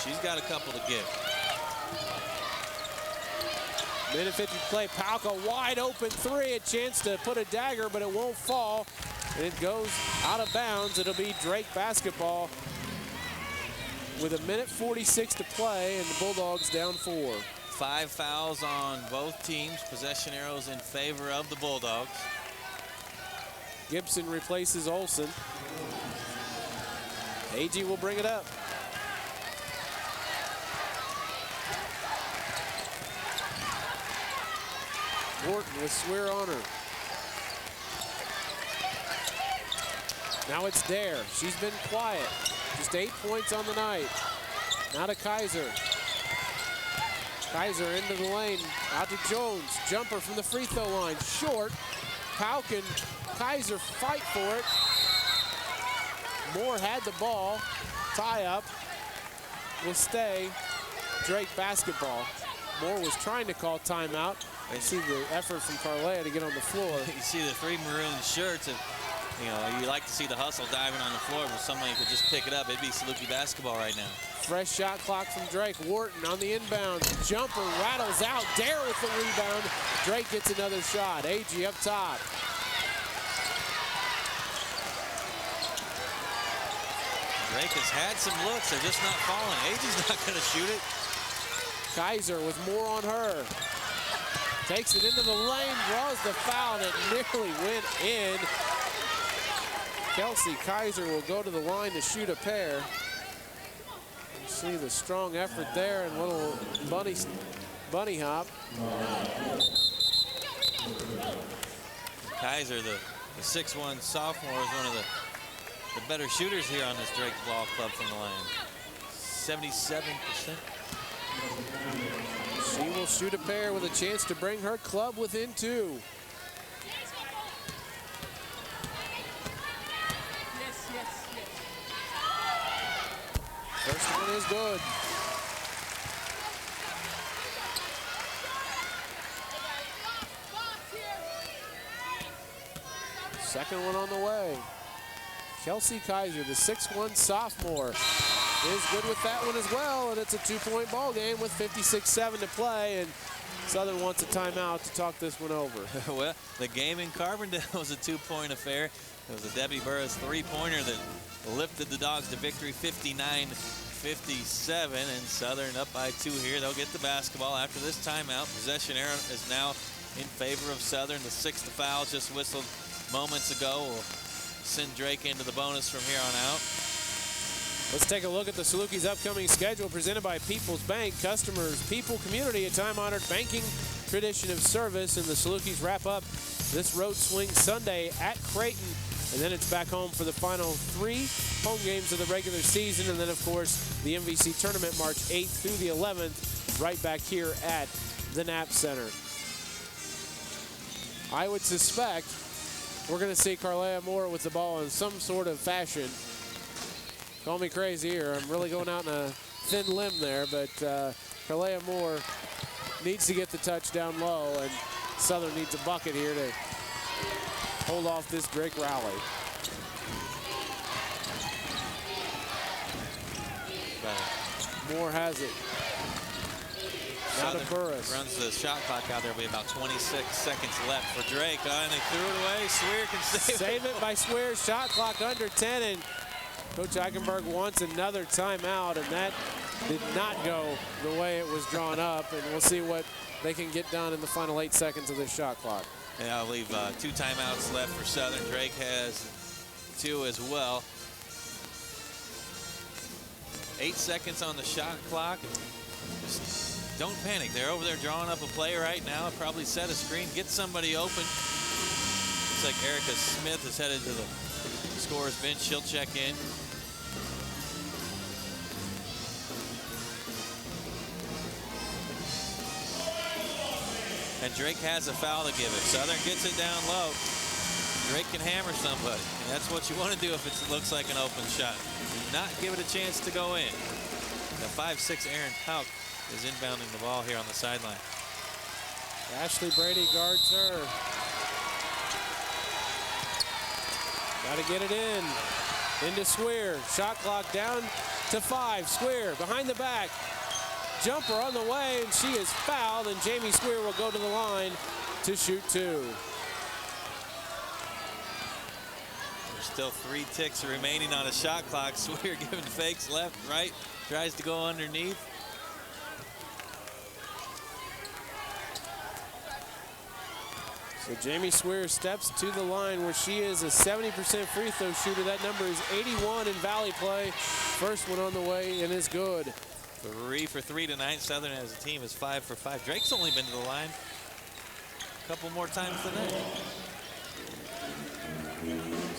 She's got a couple to give. Minute 50 play. Palka wide open 3. A chance to put a dagger, but it won't fall. And it goes out of bounds. It'll be Drake basketball with 1:46 to play, and the Bulldogs down 4. 5 fouls on both teams. Possession arrows in favor of the Bulldogs. Gibson replaces Olson. Agee will bring it up. Morton with Swear on her. Now it's Dare. She's been quiet. Just 8 points on the night. Now to Kaiser. Kaiser into the lane. Out to Jones. Jumper from the free throw line. Short. Pauken. Kaiser fight for it. Moore had the ball. Tie up. Will stay. Drake basketball. Moore was trying to call timeout. I see the effort from Carlea to get on the floor. You see the 3 maroon shirts. And, you know, you like to see the hustle diving on the floor, but somebody could just pick it up. It'd be Saluki basketball right now. Fresh shot clock from Drake. Wharton on the inbound. Jumper rattles out. Dare with the rebound. Drake gets another shot. Agee up top. Drake has had some looks. They're just not falling. Agee's not going to shoot it. Kaiser with Moore on her. Takes it into the lane, draws the foul, and it nearly went in. Kelsey Kaiser will go to the line to shoot a pair. You see the strong effort there and little bunny hop. Kaiser, the 6'1 sophomore, is one of the better shooters here on this Drake Ball Club from the line. 77%. She will shoot a pair with a chance to bring her club within 2. First one is good. Second one on the way. Kelsey Kaiser, the 6'1 sophomore, is good with that one as well, and it's a 2-point ball game with 56-7 to play, and Southern wants a timeout to talk this one over. Well, the game in Carbondale was a 2-point affair. It was a Debbie Burris 3-pointer that lifted the Dogs to victory 59-57, and Southern up by 2 here. They'll get the basketball after this timeout. Possession arrow is now in favor of Southern. The 6th foul just whistled moments ago will send Drake into the bonus from here on out. Let's take a look at the Salukis' upcoming schedule presented by People's Bank. Customers, people, community, a time-honored banking tradition of service. And the Salukis wrap up this road swing Sunday at Creighton. And then it's back home for the final 3 home games of the regular season. And then, of course, the MVC tournament March 8th through the 11th right back here at the Knapp Center. I would suspect we're going to see Carlea Moore with the ball in some sort of fashion. Call me crazy here. I'm really going out on a thin limb there, but Carlea Moore needs to get the touch down low, and Southern needs a bucket here to hold off this Drake rally. Moore has it. Now to Burris. Runs the shot clock out. There will be about 26 seconds left for Drake. And they threw it away. Swear can save it by Swear. Shot clock under 10, and Coach Eichenberg wants another timeout, and that did not go the way it was drawn up. And we'll see what they can get done in the final 8 seconds of this shot clock. Yeah, I'll leave 2 timeouts left for Southern. Drake has 2 as well. 8 seconds on the shot clock. Just don't panic. They're over there drawing up a play right now. Probably set a screen, get somebody open. Looks like Erica Smith is headed to the scorer's bench. She'll check in. And Drake has a foul to give it. Southern gets it down low. Drake can hammer somebody. And that's what you want to do if it looks like an open shot. Do not give it a chance to go in. The 5'6" Aaron Hauk is inbounding the ball here on the sideline. Ashley Brady guards her. Got to get it in. Into Swear. Shot clock down to 5. Swear behind the back. Jumper on the way, and she is fouled, and Jamie Swear will go to the line to shoot 2. There's still 3 ticks remaining on a shot clock. Swear giving fakes left, right, tries to go underneath. So Jamie Swear steps to the line where she is a 70% free throw shooter. That number is 81 in Valley play. First one on the way and is good. 3 for 3 tonight. Southern as a team is 5 for 5. Drake's only been to the line a couple more times tonight.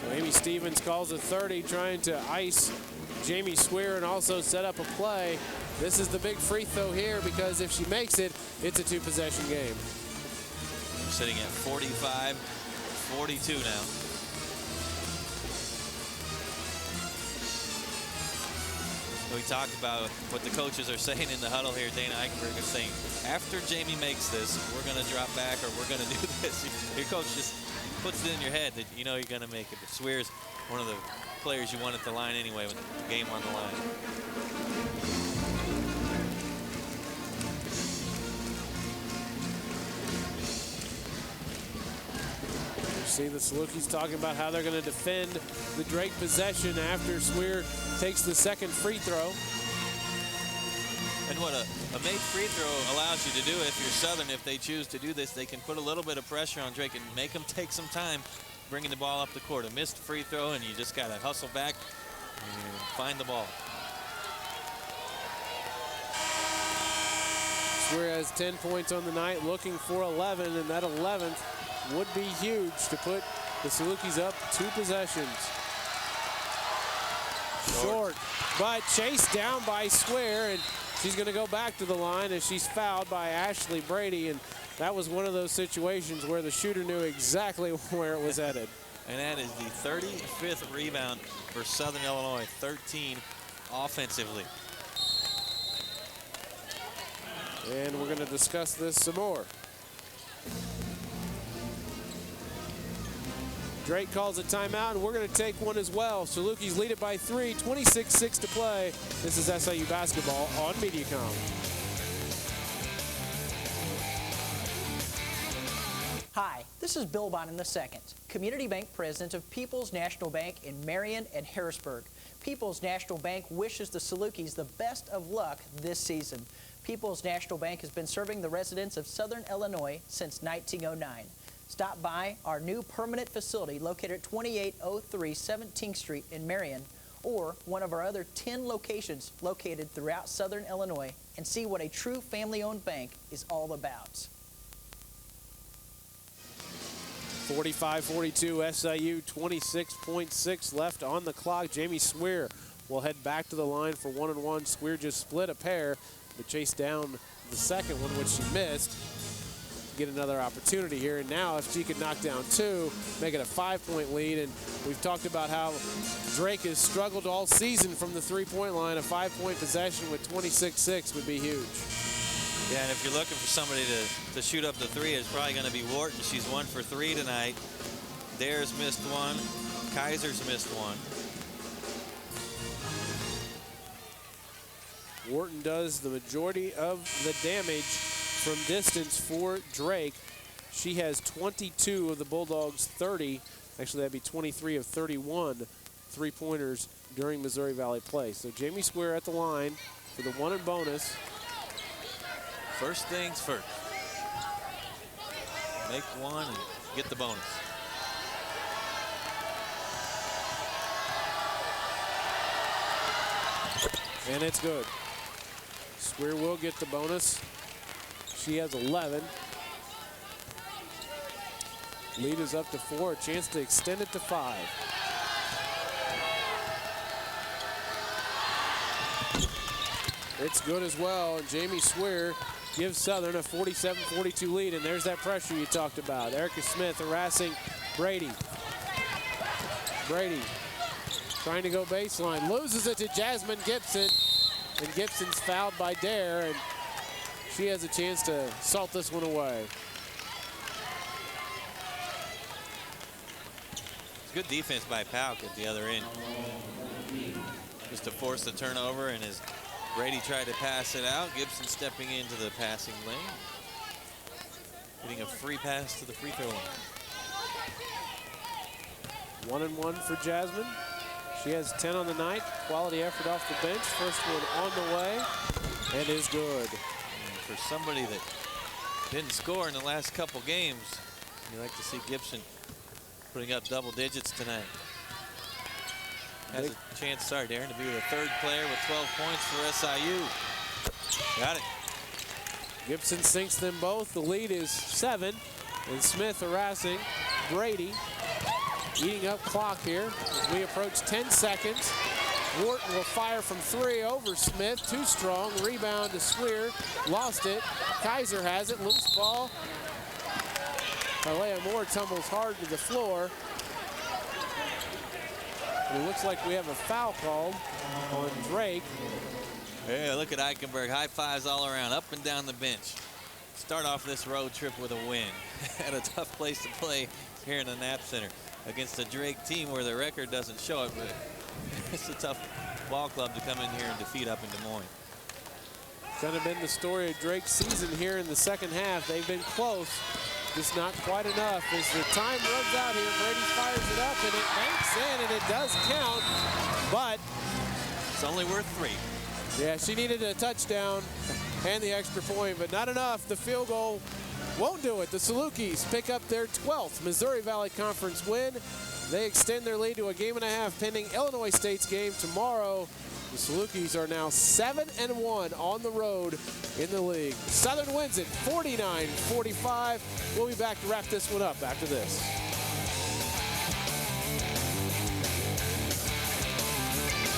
So Amy Stevens calls a 30, trying to ice Jamie Swear and also set up a play. This is the big free throw here, because if she makes it, it's a 2-possession game. We're sitting at 45-42 now. We talked about what the coaches are saying in the huddle here. Dana Eichenberg is saying, after Jamie makes this, we're going to drop back or we're going to do this. Your coach just puts it in your head that you know you're going to make it. But Swear's one of the players you want at the line anyway with the game on the line. See the Salukis talking about how they're going to defend the Drake possession after Swear takes the second free throw. And what a made free throw allows you to do if you're Southern, if they choose to do this, they can put a little bit of pressure on Drake and make them take some time bringing the ball up the court. A missed free throw, and you just got to hustle back and find the ball. Swear has 10 points on the night, looking for 11, and that 11th would be huge to put the Salukis up 2 possessions. Short, but chased down by Swear, and she's going to go back to the line as she's fouled by Ashley Brady, and that was one of those situations where the shooter knew exactly where it was headed. And that is the 35th rebound for Southern Illinois, 13 offensively. And we're going to discuss this some more. Drake calls a timeout, and we're going to take one as well. Salukis lead it by 3, 26-6 to play. This is SIU basketball on Mediacom. Hi, this is Bill Bond II, Community Bank President of People's National Bank in Marion and Harrisburg. People's National Bank wishes the Salukis the best of luck this season. People's National Bank has been serving the residents of Southern Illinois since 1909. Stop by our new permanent facility located at 2803 17th Street in Marion, or one of our other 10 locations located throughout Southern Illinois, and see what a true family-owned bank is all about. 45-42 SIU, 26.6 left on the clock. Jamie Swear will head back to the line for 1-on-1. Swear just split a pair, but chased down the second one, which she missed. Get another opportunity here, and now if she could knock down 2, make it a 5-point lead. And we've talked about how Drake has struggled all season from the 3-point line. A 5-point possession with 26-6 would be huge. Yeah, and if you're looking for somebody to shoot up the 3, it's probably going to be Wharton. She's 1 for 3 tonight. Dares missed 1. Kaiser's missed 1. Wharton does the majority of the damage from distance for Drake. She has 22 of the Bulldogs' 30. Actually, that'd be 23 of 31 3-pointers during Missouri Valley play. So Jamie Swear at the line for the 1 and bonus. First things first. Make 1 and get the bonus. And it's good. Swear will get the bonus. She has 11. Lead is up to 4. A chance to extend it to 5. It's good as well. And Jamie Swear gives Southern a 47-42 lead. And there's that pressure you talked about. Erica Smith harassing Brady. Brady trying to go baseline. Loses it to Jasmine Gibson. And Gibson's fouled by Dare. And she has a chance to salt this one away. It's good defense by Pauk at the other end. Just to force the turnover, and as Brady tried to pass it out, Gibson stepping into the passing lane. Getting a free pass to the free throw line. 1 and 1 for Jasmine. She has 10 on the night. Quality effort off the bench. First one on the way, and is good. For somebody that didn't score in the last couple games, you like to see Gibson putting up double digits tonight. Has a chance, sorry, Darren, to be the 3rd player with 12 points for SIU. Got it. Gibson sinks them both. The lead is 7. And Smith harassing Brady. Eating up clock here as we approach 10 seconds. Wharton will fire from 3 over Smith. Too strong. Rebound to Swear. Lost it. Kaiser has it. Loose ball. Alea Moore tumbles hard to the floor. And it looks like we have a foul called on Drake. Hey, look at Eichenberg. High fives all around, up and down the bench. Start off this road trip with a win. At a tough place to play here in the Knapp Center against a Drake team where the record doesn't show it, but it's a tough ball club to come in here and defeat up in Des Moines. Kind of been the story of Drake's season here in the second half. They've been close, just not quite enough. As the time runs out here, Brady fires it up, and it banks in, and it does count, but it's only worth 3. Yeah, she needed a touchdown and the extra point, but not enough. The field goal won't do it. The Salukis pick up their 12th Missouri Valley Conference win. They extend their lead to a game and a half pending Illinois State's game tomorrow The Salukis are now 7-1 on the road in the league. Southern wins it 49-45. We'll be back to wrap this one up after this.